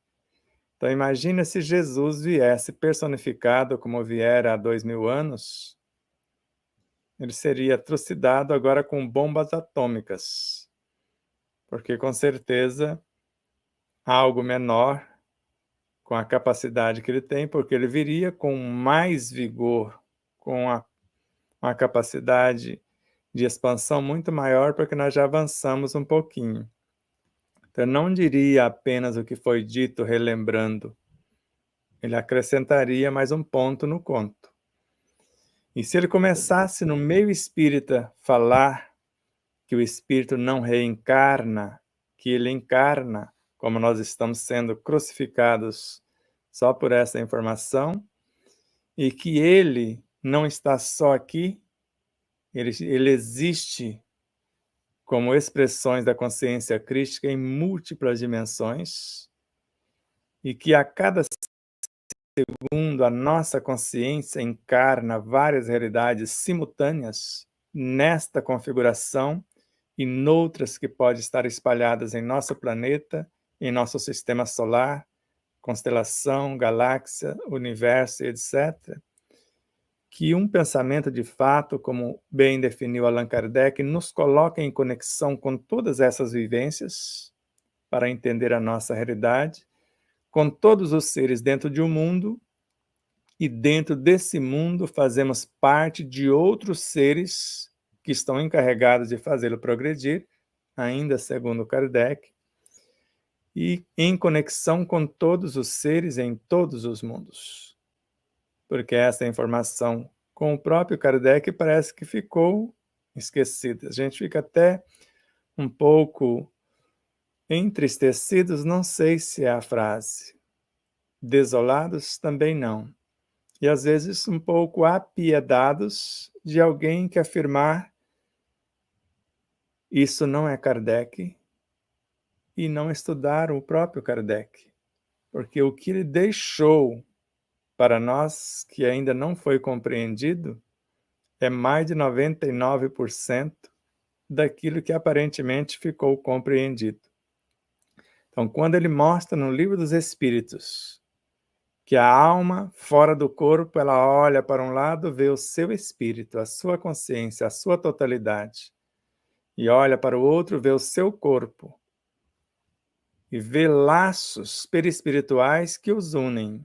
Então imagina se Jesus viesse personificado como viera há 2000 anos, ele seria trucidado agora com bombas atômicas, porque com certeza algo menor, com a capacidade que ele tem, porque ele viria com mais vigor, com uma capacidade de expansão muito maior, porque nós já avançamos um pouquinho. Então, eu não diria apenas o que foi dito relembrando, ele acrescentaria mais um ponto no conto. E se ele começasse no meio espírita falar que o espírito não reencarna, que ele encarna, como nós estamos sendo crucificados só por essa informação, e que ele não está só aqui, ele existe como expressões da consciência crística em múltiplas dimensões, e que a cada segundo a nossa consciência encarna várias realidades simultâneas nesta configuração e noutras que podem estar espalhadas em nosso planeta, em nosso sistema solar, constelação, galáxia, universo, etc., que um pensamento de fato, como bem definiu Allan Kardec, nos coloca em conexão com todas essas vivências para entender a nossa realidade, com todos os seres dentro de um mundo, e dentro desse mundo fazemos parte de outros seres que estão encarregados de fazê-lo progredir, ainda segundo Kardec, e em conexão com todos os seres em todos os mundos. Porque essa informação com o próprio Kardec parece que ficou esquecida. A gente fica até um pouco entristecidos, não sei se é a frase. Desolados também não. E às vezes um pouco apiedados de alguém que afirmar isso não é Kardec e não estudar o próprio Kardec. Porque o que ele deixou para nós que ainda não foi compreendido é mais de 99% daquilo que aparentemente ficou compreendido. Então, quando ele mostra no Livro dos Espíritos que a alma, fora do corpo, ela olha para um lado, vê o seu espírito, a sua consciência, a sua totalidade, e olha para o outro, vê o seu corpo, e vê laços perispirituais que os unem.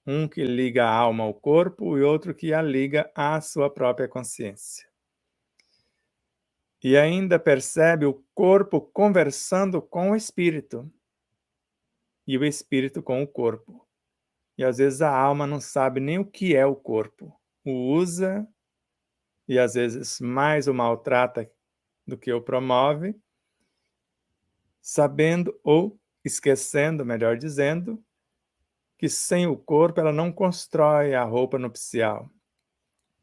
Um que liga a alma ao corpo e outro que a liga à sua própria consciência. E ainda percebe o corpo conversando com o espírito e o espírito com o corpo. E às vezes a alma não sabe nem o que é o corpo. O usa e às vezes mais o maltrata do que o promove, sabendo ou esquecendo, melhor dizendo, que sem o corpo ela não constrói a roupa nupcial.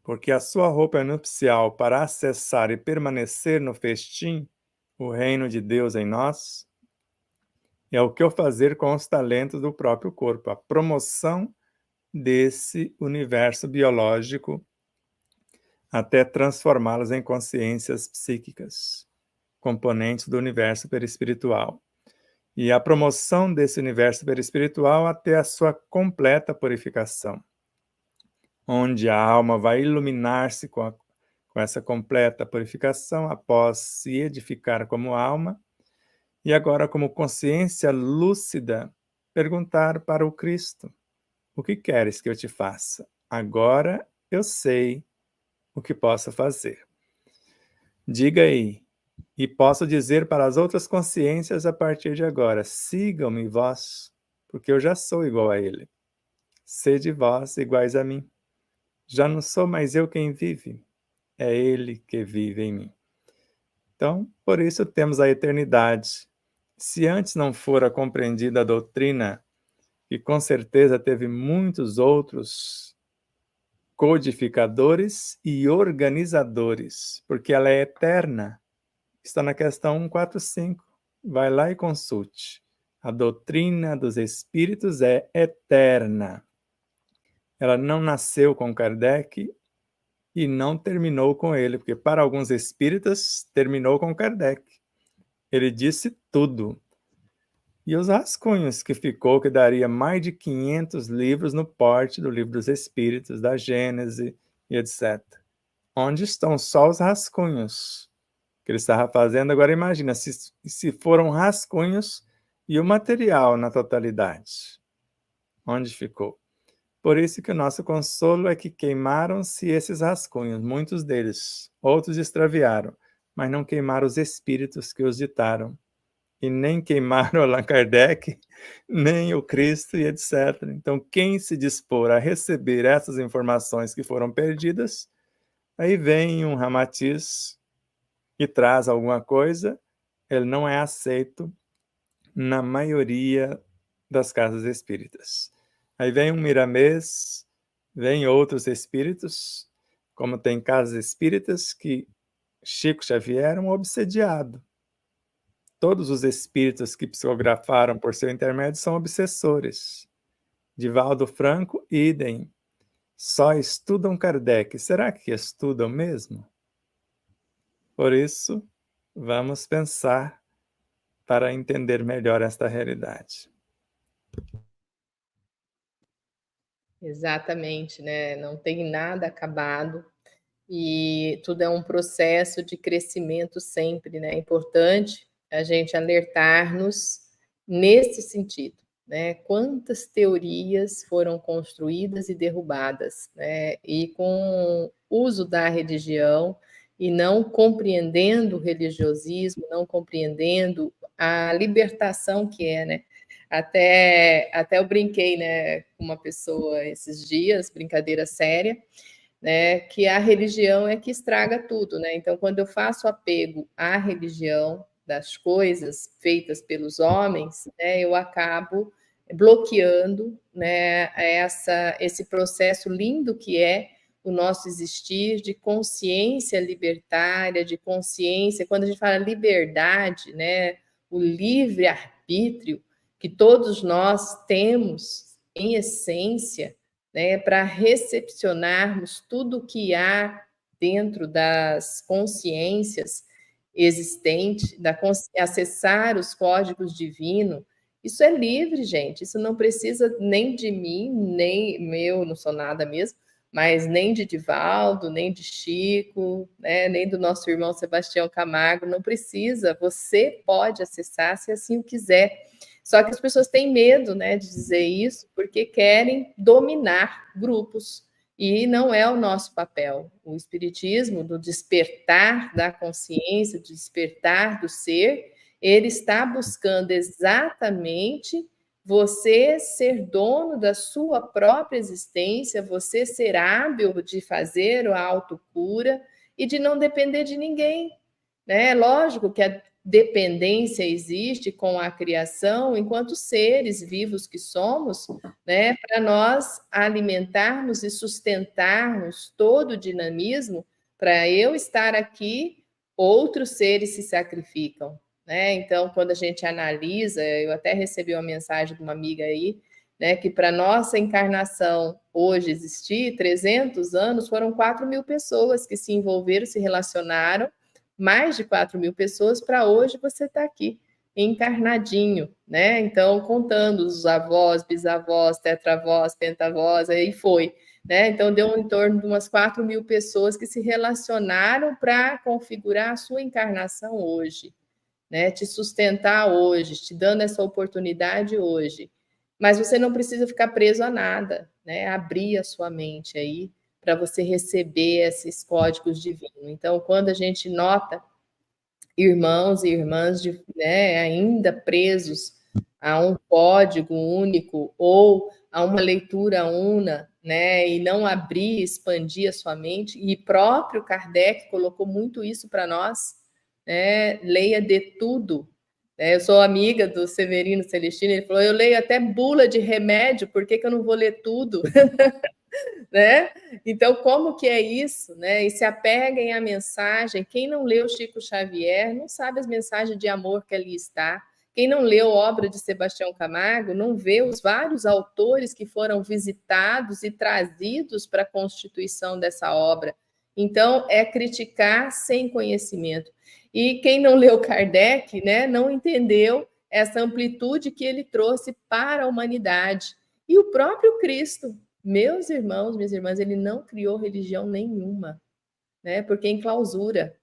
Porque a sua roupa nupcial para acessar e permanecer no festim, o reino de Deus em nós, é o que eu fazer com os talentos do próprio corpo, a promoção desse universo biológico até transformá-los em consciências psíquicas, componentes do universo perispiritual. E a promoção desse universo perispiritual até a sua completa purificação, onde a alma vai iluminar-se com essa completa purificação após se edificar como alma, e agora como consciência lúcida, perguntar para o Cristo: o que queres que eu te faça? Agora eu sei o que posso fazer. Diga aí, e posso dizer para as outras consciências a partir de agora: sigam-me vós, porque eu já sou igual a ele. Sede vós iguais a mim. Já não sou mais eu quem vive, é ele que vive em mim. Então, por isso temos a eternidade. Se antes não fora compreendida a doutrina, e com certeza teve muitos outros codificadores e organizadores, porque ela é eterna, está na questão 145. Vai lá e consulte. A doutrina dos espíritos é eterna. Ela não nasceu com Kardec e não terminou com ele, porque para alguns espíritas terminou com Kardec. Ele disse tudo. E os rascunhos que ficou, que daria mais de 500 livros no porte do Livro dos Espíritos, da Gênese e etc. Onde estão só os rascunhos que ele estava fazendo? Agora imagina, se foram rascunhos e o material na totalidade. Onde ficou? Por isso que o nosso consolo é que queimaram-se esses rascunhos, muitos deles. Outros extraviaram, mas não queimaram os espíritos que os ditaram. E nem queimaram Allan Kardec, nem o Cristo e etc. Então, quem se dispor a receber essas informações que foram perdidas, aí vem um Ramatiz e traz alguma coisa, ele não é aceito na maioria das casas espíritas. Aí vem um Miramês, vem outros espíritos, como tem casas espíritas que Chico Xavier é um obsediado. Todos os espíritos que psicografaram por seu intermédio são obsessores. Divaldo Franco, idem. Só estudam Kardec. Será que estudam mesmo? Por isso, vamos pensar para entender melhor esta realidade. Exatamente, né? Não tem nada acabado e tudo é um processo de crescimento sempre, né? É importante a gente alertar-nos nesse sentido, né? Quantas teorias foram construídas e derrubadas, né? E com o uso da religião e não compreendendo o religiosismo, não compreendendo a libertação que é, né? Até eu brinquei, né, com uma pessoa esses dias, brincadeira séria, né, que a religião é que estraga tudo, né? Então, quando eu faço apego à religião, das coisas feitas pelos homens, né, eu acabo bloqueando, né, esse processo lindo que é o nosso existir de consciência libertária, de consciência. Quando a gente fala liberdade, né, o livre arbítrio que todos nós temos em essência, né, para recepcionarmos tudo o que há dentro das consciências existente, acessar os códigos divinos. Isso é livre, gente. Isso não precisa nem de mim, nem meu, não sou nada mesmo, mas nem de Divaldo, nem de Chico, né, nem do nosso irmão Sebastião Camargo, não precisa, você pode acessar se assim o quiser. Só que as pessoas têm medo, né, de dizer isso, porque querem dominar grupos, e não é o nosso papel. O Espiritismo, do despertar da consciência, do despertar do ser, ele está buscando exatamente você ser dono da sua própria existência, você ser hábil de fazer a autocura e de não depender de ninguém, né? Lógico que a dependência existe com a criação, enquanto seres vivos que somos, né? Para nós alimentarmos e sustentarmos todo o dinamismo, para eu estar aqui, outros seres se sacrificam, né? Então, quando a gente analisa, eu até recebi uma mensagem de uma amiga aí, né, que para nossa encarnação hoje existir, 300 anos, foram 4.000 pessoas que se envolveram, se relacionaram, mais de 4.000 pessoas, para hoje você estar aqui, encarnadinho, né? Então, contando os avós, bisavós, tetravós, pentavós, aí foi, né? Então, deu em torno de umas 4.000 pessoas que se relacionaram para configurar a sua encarnação hoje, né? Te sustentar hoje, te dando essa oportunidade hoje. Mas você não precisa ficar preso a nada, né? Abrir a sua mente aí para você receber esses códigos divinos. Então, quando a gente nota irmãos e irmãs né, ainda presos a um código único ou a uma leitura una, né, e não abrir, expandir a sua mente, e próprio Kardec colocou muito isso para nós, né, leia de tudo. Eu sou amiga do Severino Celestino, ele falou, eu leio até bula de remédio, por que eu não vou ler tudo? Né? Então, como que é isso? Né? E se apeguem à mensagem. Quem não leu Chico Xavier não sabe as mensagens de amor que ali está. Quem não leu obra de Sebastião Camargo não vê os vários autores que foram visitados e trazidos para a constituição dessa obra. Então, é criticar sem conhecimento. E quem não leu Kardec, né, não entendeu essa amplitude que ele trouxe para a humanidade. E o próprio Cristo, meus irmãos, minhas irmãs, ele não criou religião nenhuma, né? Porque enclausura.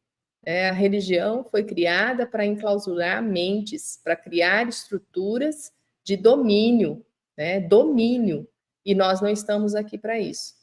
A religião foi criada para enclausurar mentes, para criar estruturas de domínio, né? Domínio. E nós não estamos aqui para isso,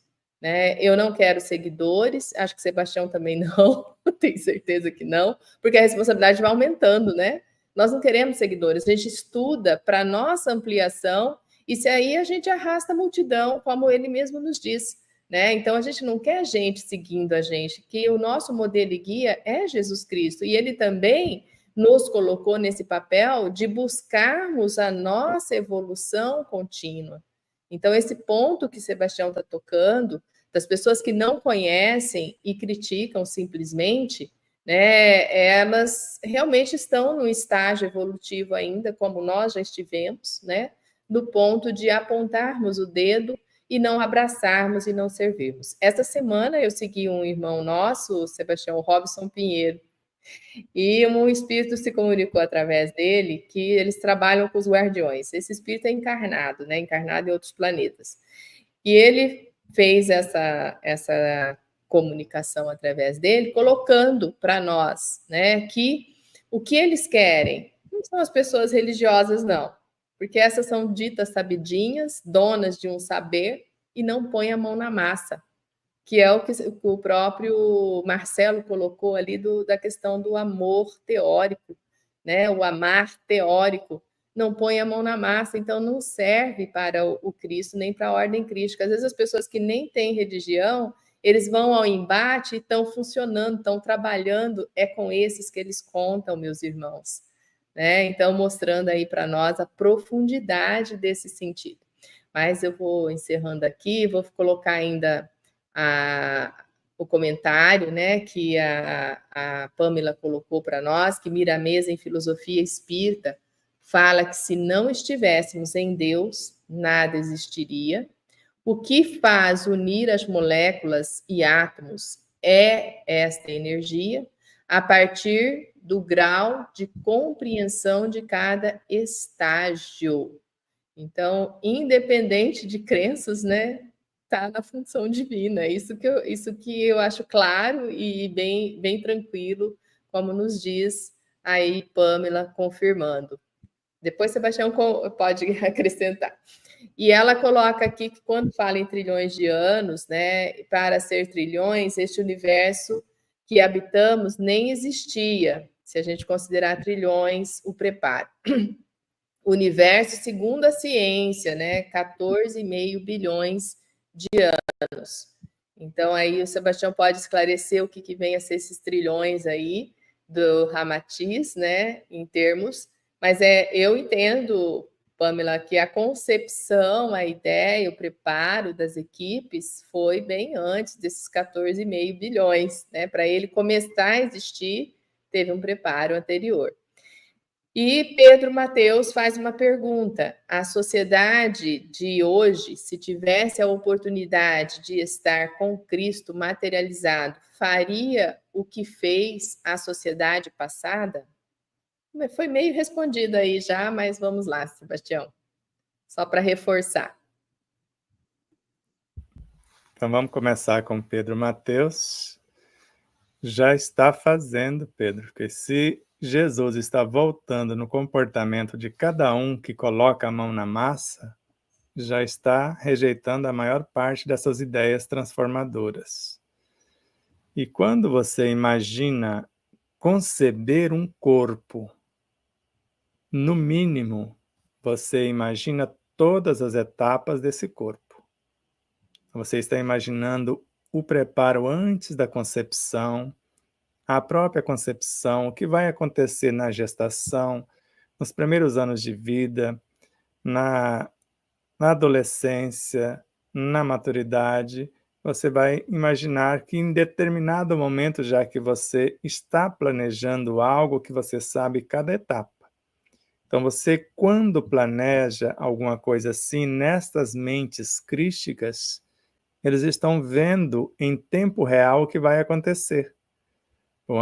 né? Eu não quero seguidores, acho que Sebastião também não, tenho certeza que não, porque a responsabilidade vai aumentando, né? Nós não queremos seguidores, a gente estuda para nossa ampliação. E se aí a gente arrasta a multidão, como ele mesmo nos diz, né? Então a gente não quer gente seguindo a gente, que o nosso modelo e guia é Jesus Cristo, e ele também nos colocou nesse papel de buscarmos a nossa evolução contínua. Então esse ponto que Sebastião está tocando, das pessoas que não conhecem e criticam simplesmente, né, elas realmente estão no estágio evolutivo ainda, como nós já estivemos, né? Do ponto de apontarmos o dedo e não abraçarmos e não servirmos. Esta semana eu segui um irmão nosso, Sebastião Robson Pinheiro, e um espírito se comunicou através dele que eles trabalham com os guardiões. Esse espírito é encarnado, né? Encarnado em outros planetas. E ele fez essa comunicação através dele, colocando para nós, né, que o que eles querem não são as pessoas religiosas, não. Porque essas são ditas sabidinhas, donas de um saber, e não põem a mão na massa, que é o que o próprio Marcelo colocou ali da questão do amor teórico, né? O amar teórico. Não põe a mão na massa, então não serve para o Cristo, nem para a ordem crística. Às vezes as pessoas que nem têm religião, eles vão ao embate e estão funcionando, estão trabalhando, é com esses que eles contam, meus irmãos. Né? Então, mostrando aí para nós a profundidade desse sentido. Mas eu vou encerrando aqui, vou colocar ainda o comentário, né, que a Pamela colocou para nós, que Miramês, em Filosofia Espírita, fala que se não estivéssemos em Deus, nada existiria. O que faz unir as moléculas e átomos é esta energia, a partir do grau de compreensão de cada estágio. Então, independente de crenças, né, está na função divina. Isso que eu acho claro e bem tranquilo, como nos diz aí Pamela confirmando. Depois Sebastião pode acrescentar. E ela coloca aqui que quando fala em trilhões de anos, né, para ser trilhões, este universo que habitamos nem existia, se a gente considerar trilhões o preparo. O universo, segundo a ciência, né, 14,5 bilhões de anos. Então, aí o Sebastião pode esclarecer o que vem a ser esses trilhões aí do Ramatiz, né, em termos, mas eu entendo, Pamela, que a concepção, a ideia, o preparo das equipes foi bem antes desses 14,5 bilhões, né? Para ele começar a existir, teve um preparo anterior. E Pedro Mateus faz uma pergunta: a sociedade de hoje, se tivesse a oportunidade de estar com Cristo materializado, faria o que fez a sociedade passada? Foi meio respondido aí já, mas vamos lá, Sebastião. Só para reforçar. Então vamos começar com Pedro Mateus. Já está fazendo, Pedro, porque se Jesus está voltando no comportamento de cada um que coloca a mão na massa, já está rejeitando a maior parte dessas ideias transformadoras. E quando você imagina conceber um corpo, no mínimo, você imagina todas as etapas desse corpo. Você está imaginando o preparo antes da concepção, a própria concepção, o que vai acontecer na gestação, nos primeiros anos de vida, na adolescência, na maturidade. Você vai imaginar que em determinado momento, já que você está planejando algo que você sabe cada etapa. Então você, quando planeja alguma coisa assim, nestas mentes crísticas, eles estão vendo em tempo real o que vai acontecer. Bom,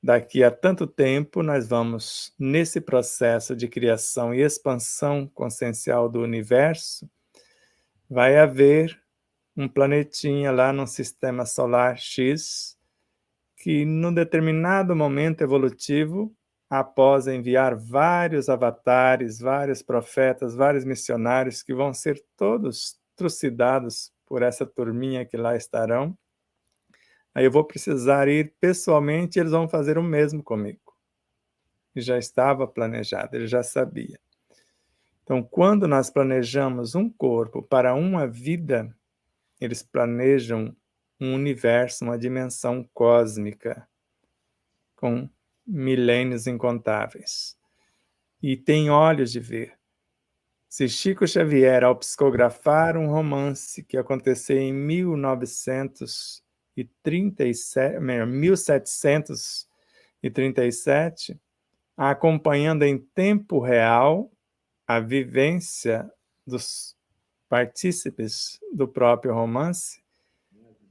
daqui a tanto tempo, nós vamos, nesse processo de criação e expansão consciencial do universo, vai haver um planetinha lá no sistema solar X, que num determinado momento evolutivo, após enviar vários avatares, vários profetas, vários missionários, que vão ser todos trucidados por essa turminha que lá estarão, aí eu vou precisar ir pessoalmente e eles vão fazer o mesmo comigo. E já estava planejado, ele já sabia. Então, quando nós planejamos um corpo para uma vida, eles planejam um universo, uma dimensão cósmica, com milênios incontáveis. E tem olhos de ver. Se Chico Xavier, ao psicografar um romance que aconteceu em 1737, acompanhando em tempo real a vivência dos partícipes do próprio romance,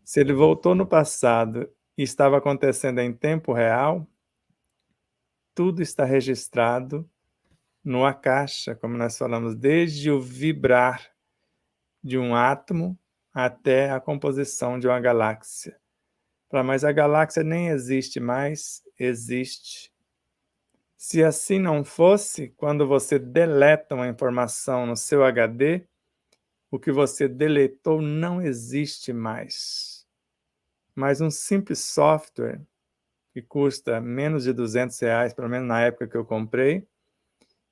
se ele voltou no passado e estava acontecendo em tempo real, tudo está registrado no Akasha, como nós falamos, desde o vibrar de um átomo até a composição de uma galáxia. Mas a galáxia nem existe mais, existe. Se assim não fosse, quando você deleta uma informação no seu HD, o que você deletou não existe mais. Mas um simples software, que custa menos de R$200, pelo menos na época que eu comprei,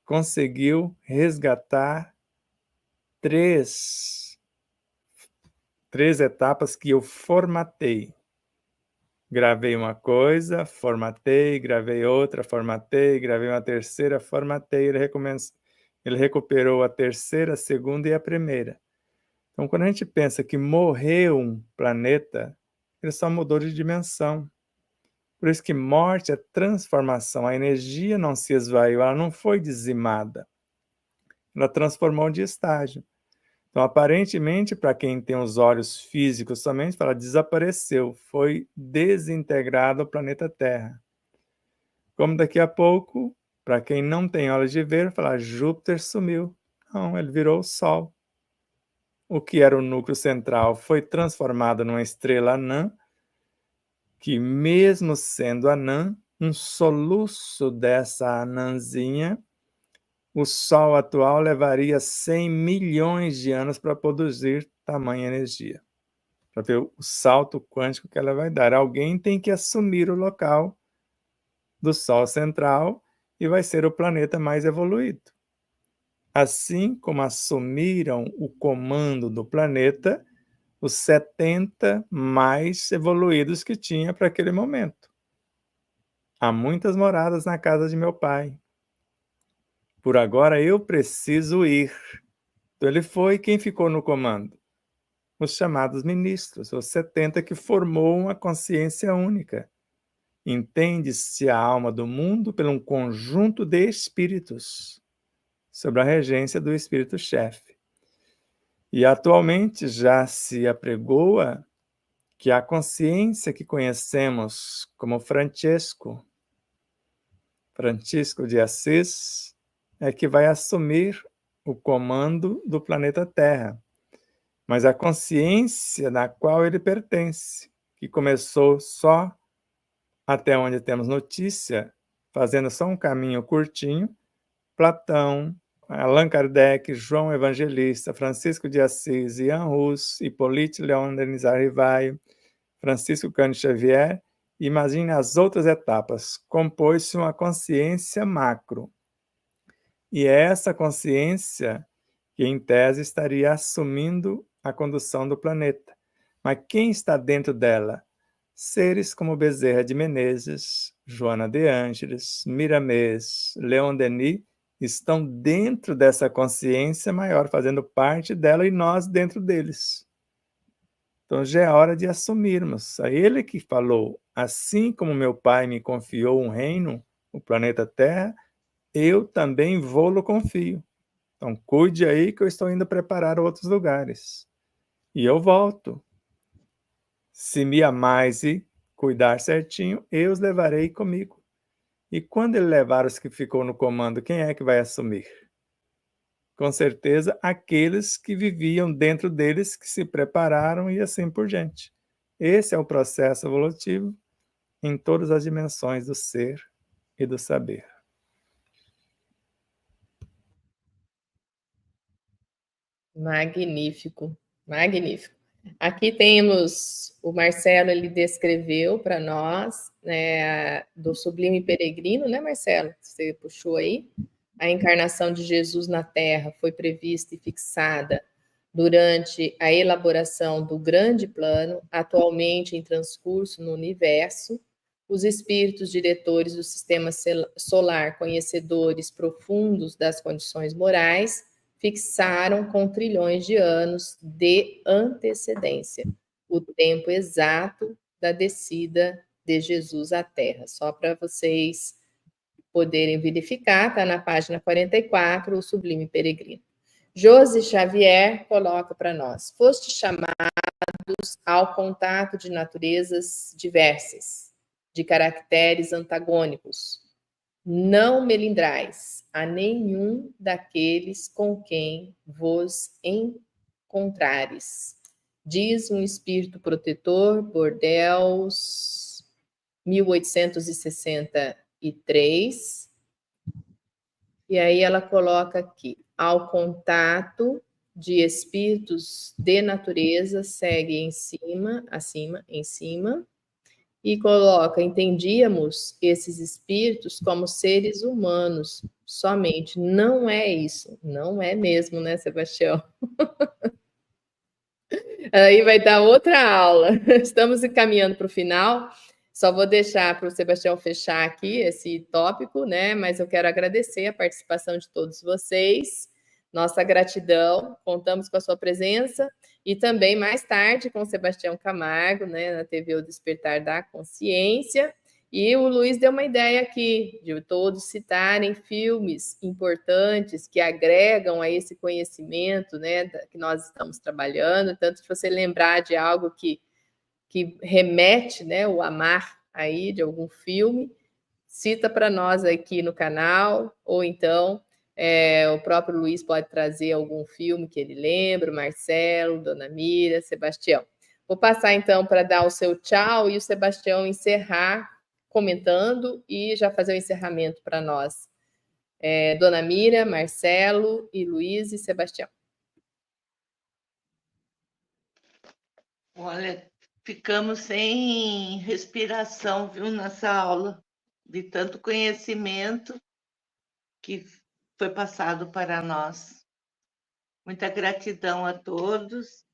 conseguiu resgatar três etapas que eu formatei. Gravei uma coisa, formatei, gravei outra, formatei, gravei uma terceira, formatei. Ele recuperou a terceira, a segunda e a primeira. Então, quando a gente pensa que morreu um planeta, ele só mudou de dimensão. Por isso que morte é transformação. A energia não se esvaiu, ela não foi dizimada. Ela transformou de estágio. Então, aparentemente, para quem tem os olhos físicos somente, fala, desapareceu, foi desintegrado ao planeta Terra. Como daqui a pouco, para quem não tem olhos de ver, falar Júpiter sumiu. Não, ele virou o Sol. O que era o núcleo central foi transformado numa estrela anã, que mesmo sendo anã, um soluço dessa anãzinha, o Sol atual levaria 100 milhões de anos para produzir tamanha energia. Para ver o salto quântico que ela vai dar. Alguém tem que assumir o local do Sol central e vai ser o planeta mais evoluído. Assim como assumiram o comando do planeta os 70 mais evoluídos que tinha para aquele momento. Há muitas moradas na casa de meu pai. Por agora eu preciso ir. Então ele foi quem ficou no comando. Os chamados ministros, os 70 que formou uma consciência única. Entende-se a alma do mundo por um conjunto de espíritos, sob a regência do espírito-chefe. E atualmente já se apregoa que a consciência que conhecemos como Francisco de Assis, é que vai assumir o comando do planeta Terra. Mas a consciência na qual ele pertence, que começou só até onde temos notícia, fazendo só um caminho curtinho, Platão, Allan Kardec, João Evangelista, Francisco de Assis, Ian Hus, Hippolyte Léon Denis Arrivai, Francisco Cândido Xavier, imagine as outras etapas. Compôs-se uma consciência macro. E é essa consciência que, em tese, estaria assumindo a condução do planeta. Mas quem está dentro dela? Seres como Bezerra de Menezes, Joana de Ângeles, Miramês, Leon Denis, estão dentro dessa consciência maior, fazendo parte dela e nós dentro deles. Então já é hora de assumirmos. A ele que falou, assim como meu pai me confiou um reino, o planeta Terra, eu também vou-lo confio. Então cuide aí que eu estou indo preparar outros lugares. E eu volto. Se me amais e cuidar certinho, eu os levarei comigo. E quando ele levar os que ficou no comando, quem é que vai assumir? Com certeza, aqueles que viviam dentro deles, que se prepararam e assim por diante. Esse é o processo evolutivo em todas as dimensões do ser e do saber. Magnífico, magnífico. Aqui temos o Marcelo, ele descreveu para nós, né, do Sublime Peregrino, né, Marcelo? Você puxou aí. A encarnação de Jesus na Terra foi prevista e fixada durante a elaboração do grande plano, atualmente em transcurso no universo. Os espíritos diretores do sistema solar, conhecedores profundos das condições morais, fixaram com trilhões de anos de antecedência o tempo exato da descida de Jesus à Terra. Só para vocês poderem verificar, está na página 44, o Sublime Peregrino. José Xavier coloca para nós: foste chamados ao contato de naturezas diversas, de caracteres antagônicos. Não melindrais a nenhum daqueles com quem vos encontrares. Diz um espírito protetor, Bordeaux, 1863. E aí ela coloca aqui, ao contato de espíritos de natureza, segue em cima, e coloca, entendíamos esses espíritos como seres humanos, somente. Não é isso, não é mesmo, né, Sebastião? Aí vai dar outra aula. Estamos encaminhando para o final. Só vou deixar para o Sebastião fechar aqui esse tópico, né? Mas eu quero agradecer a participação de todos vocês. Nossa gratidão, contamos com a sua presença e também mais tarde com o Sebastião Camargo, né, na TV O Despertar da Consciência. E o Luiz deu uma ideia aqui de todos citarem filmes importantes que agregam a esse conhecimento, né, que nós estamos trabalhando. Tanto se você lembrar de algo que remete, né, o amar aí de algum filme, cita para nós aqui no canal, ou então o próprio Luiz pode trazer algum filme que ele lembra, Marcelo, Dona Mira, Sebastião. Vou passar então para dar o seu tchau e o Sebastião encerrar comentando e já fazer o encerramento para nós. Dona Mira, Marcelo e Luiz e Sebastião. Olha, ficamos sem respiração, viu, nessa aula, de tanto conhecimento que foi passado para nós. Muita gratidão a todos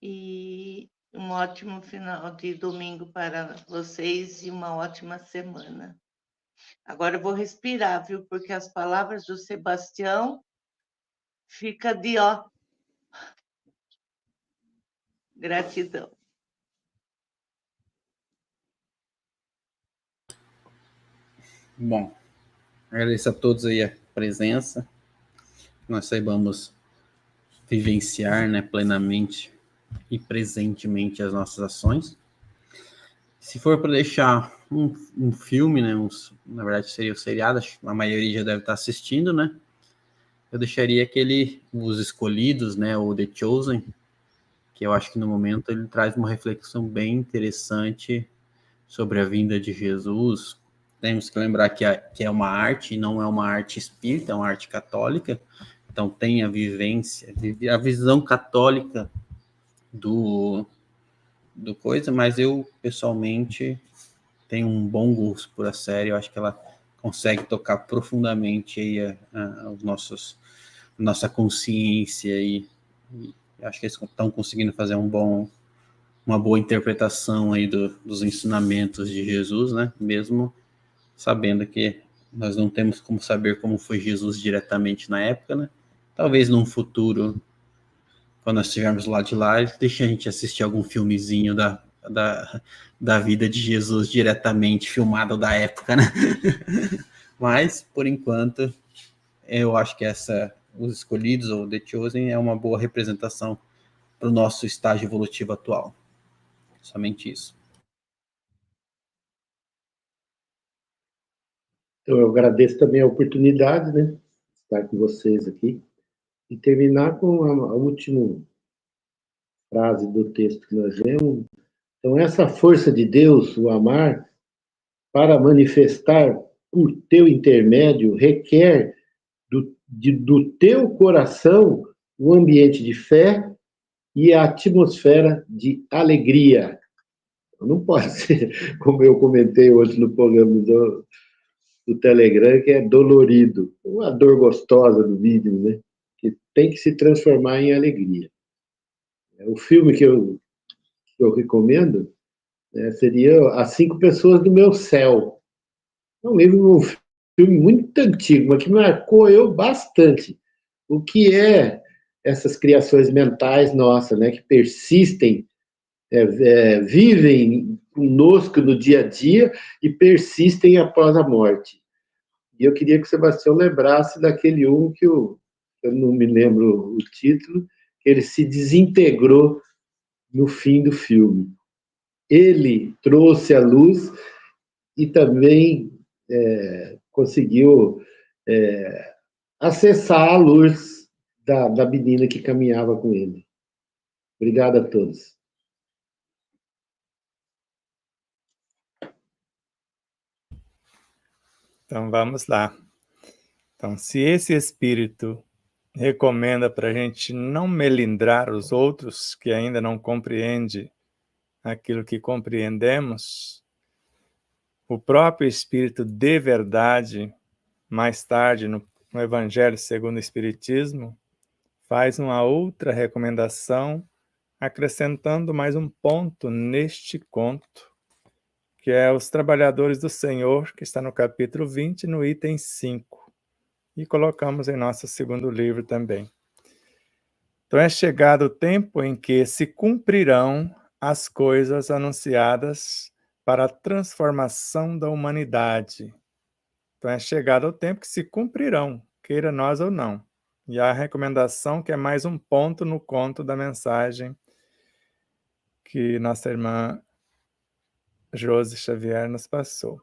e um ótimo final de domingo para vocês e uma ótima semana. Agora eu vou respirar, viu, porque as palavras do Sebastião fica de ó. Gratidão. Bom, agradeço a todos aí a presença, nós saibamos vivenciar, né, plenamente e presentemente as nossas ações. Se for para deixar um filme, né, na verdade seria o seriado, acho que a maioria já deve estar assistindo, né? Eu deixaria aquele Os Escolhidos, né, ou The Chosen, que eu acho que no momento ele traz uma reflexão bem interessante sobre a vinda de Jesus. Temos que lembrar que é uma arte, e não é uma arte espírita, é uma arte católica, então tem a vivência, a visão católica do coisa, mas eu, pessoalmente, tenho um bom gosto por a série, eu acho que ela consegue tocar profundamente aí nossa consciência e acho que eles estão conseguindo fazer uma boa interpretação aí dos ensinamentos de Jesus, né? Mesmo sabendo que nós não temos como saber como foi Jesus diretamente na época, né? Talvez num futuro, quando nós estivermos lá de lá, deixe a gente assistir algum filmezinho da vida de Jesus diretamente filmado da época, né? Mas, por enquanto, eu acho que Os Escolhidos, ou The Chosen, é uma boa representação para o nosso estágio evolutivo atual. Somente isso. Então, eu agradeço também a oportunidade, né, de estar com vocês aqui, e terminar com a última frase do texto que nós lemos. Então, essa força de Deus, o amar, para manifestar por teu intermédio, requer do teu coração um ambiente de fé e a atmosfera de alegria. Não pode ser, como eu comentei hoje no programa do Telegram, que é dolorido, uma dor gostosa do vídeo, né? Que tem que se transformar em alegria. O filme que eu recomendo, né, seria As 5 Pessoas do Meu Céu. É um filme muito antigo, mas que marcou eu bastante. O que é essas criações mentais nossas, né, que persistem, vivem conosco no dia a dia e persistem após a morte. E eu queria que o Sebastião lembrasse daquele que eu não me lembro o título, que ele se desintegrou no fim do filme. Ele trouxe a luz e também conseguiu acessar a luz da menina que caminhava com ele. Obrigado a todos. Então, vamos lá. Então, se esse espírito recomenda para a gente não melindrar os outros que ainda não compreendem aquilo que compreendemos, o próprio Espírito de verdade, mais tarde no Evangelho segundo o Espiritismo, faz uma outra recomendação, acrescentando mais um ponto neste conto, que é os trabalhadores do Senhor, que está no capítulo 20, no item 5. E colocamos em nosso segundo livro também. Então é chegado o tempo em que se cumprirão as coisas anunciadas para a transformação da humanidade. Então é chegado o tempo que se cumprirão, queira nós ou não. E a recomendação que é mais um ponto no conto da mensagem que nossa irmã Josi Xavier nos passou.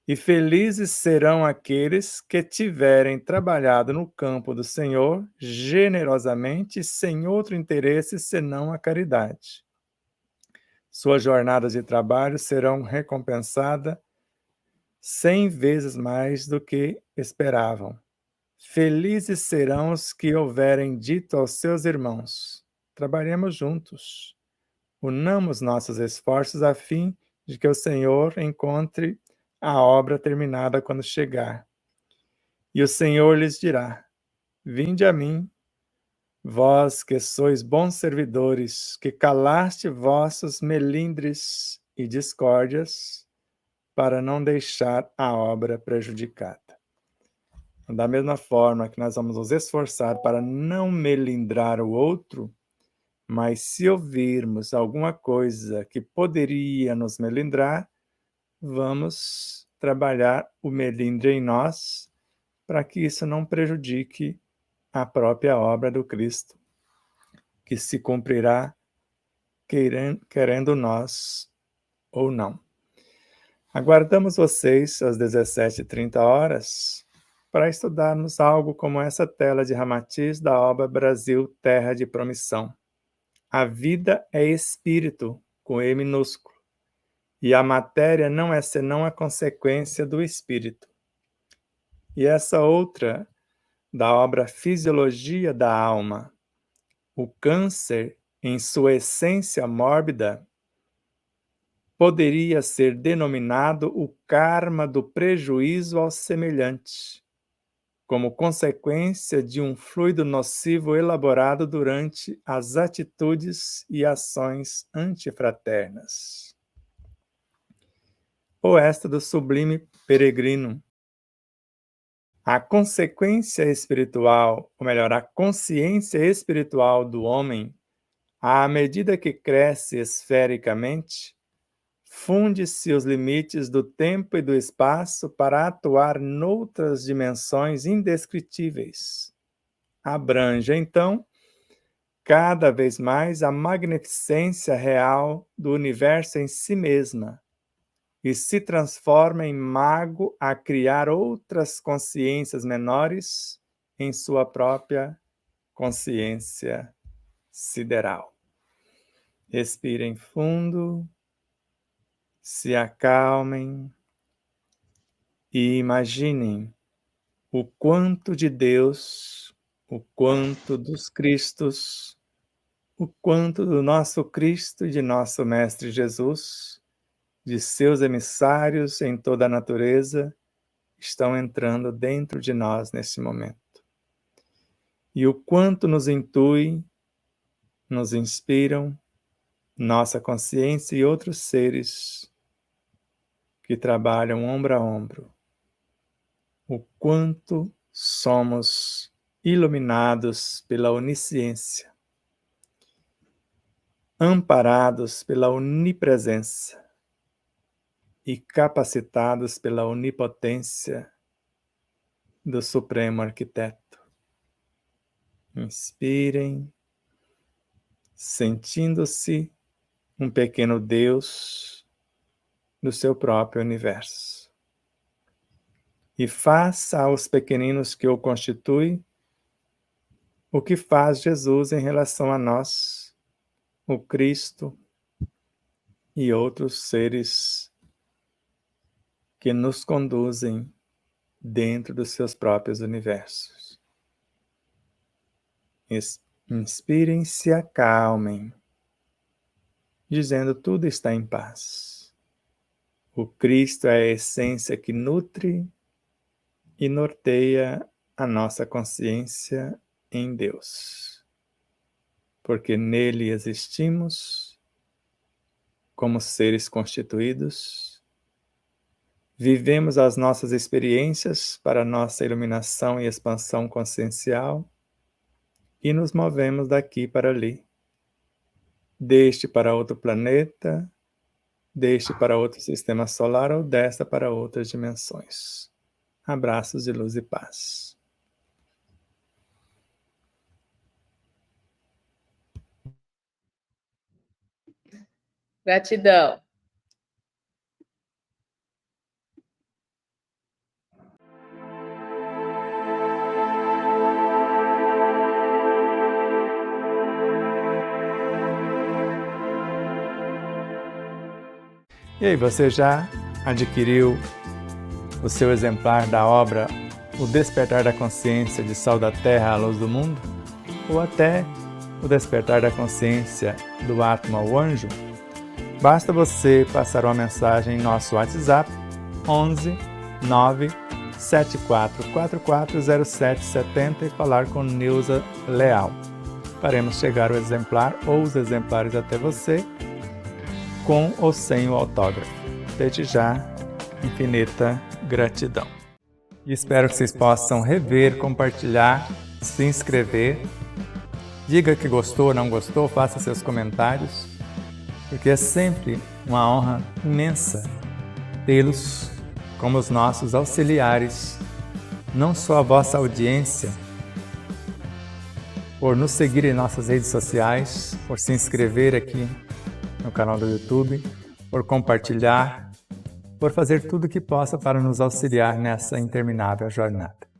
E felizes serão aqueles que tiverem trabalhado no campo do Senhor generosamente, sem outro interesse senão a caridade. Suas jornadas de trabalho serão recompensadas 100 vezes mais do que esperavam. Felizes serão os que houverem dito aos seus irmãos: trabalhemos juntos, unamos nossos esforços a fim de que o Senhor encontre a obra terminada quando chegar. E o Senhor lhes dirá: vinde a mim, vós que sois bons servidores, que calaste vossos melindres e discórdias, para não deixar a obra prejudicada. Da mesma forma que nós vamos nos esforçar para não melindrar o outro, mas se ouvirmos alguma coisa que poderia nos melindrar, vamos trabalhar o melindre em nós para que isso não prejudique a própria obra do Cristo, que se cumprirá querendo nós ou não. Aguardamos vocês às 17h30 para estudarmos algo como essa tela de Ramatiz da obra Brasil, Terra de Promissão. A vida é espírito, com E minúsculo, e a matéria não é senão a consequência do espírito. E essa outra, da obra Fisiologia da Alma, o câncer, em sua essência mórbida, poderia ser denominado o karma do prejuízo ao semelhante, como consequência de um fluido nocivo elaborado durante as atitudes e ações antifraternas. Ou esta do sublime peregrino. A consequência espiritual, ou melhor, a consciência espiritual do homem, à medida que cresce esfericamente, funde-se os limites do tempo e do espaço para atuar noutras dimensões indescritíveis. Abrange, então, cada vez mais a magnificência real do universo em si mesma e se transforma em mago a criar outras consciências menores em sua própria consciência sideral. Respirem fundo, se acalmem e imaginem o quanto de Deus, o quanto dos Cristos, o quanto do nosso Cristo e de nosso Mestre Jesus, de seus emissários em toda a natureza, estão entrando dentro de nós nesse momento. E o quanto nos intuem, nos inspiram, nossa consciência e outros seres que trabalham ombro a ombro. O quanto somos iluminados pela onisciência, amparados pela onipresença e capacitados pela onipotência do Supremo Arquiteto. Inspirem, sentindo-se um pequeno Deus do seu próprio universo. E faça aos pequeninos que o constituem o que faz Jesus em relação a nós, o Cristo e outros seres que nos conduzem dentro dos seus próprios universos. Inspirem, se acalmem, dizendo: tudo está em paz. O Cristo é a essência que nutre e norteia a nossa consciência em Deus, porque nele existimos como seres constituídos, vivemos as nossas experiências para nossa iluminação e expansão consciencial e nos movemos daqui para ali, deste para outro planeta, deste para outro sistema solar ou desta para outras dimensões. Abraços de luz e paz. Gratidão. E aí, você já adquiriu o seu exemplar da obra O Despertar da Consciência de Sal da Terra à Luz do Mundo? Ou até O Despertar da Consciência do Atma ao Anjo? Basta você passar uma mensagem em nosso WhatsApp 11 9 74440770 e falar com Neuza Leal. Faremos chegar o exemplar ou os exemplares até você, com ou sem o autógrafo. Desde já, infinita gratidão. E espero que vocês possam rever, compartilhar, se inscrever. Diga que gostou ou não gostou, faça seus comentários, porque é sempre uma honra imensa tê-los como os nossos auxiliares, não só a vossa audiência, por nos seguir em nossas redes sociais, por se inscrever aqui no canal do YouTube, por compartilhar, por fazer tudo o que possa para nos auxiliar nessa interminável jornada.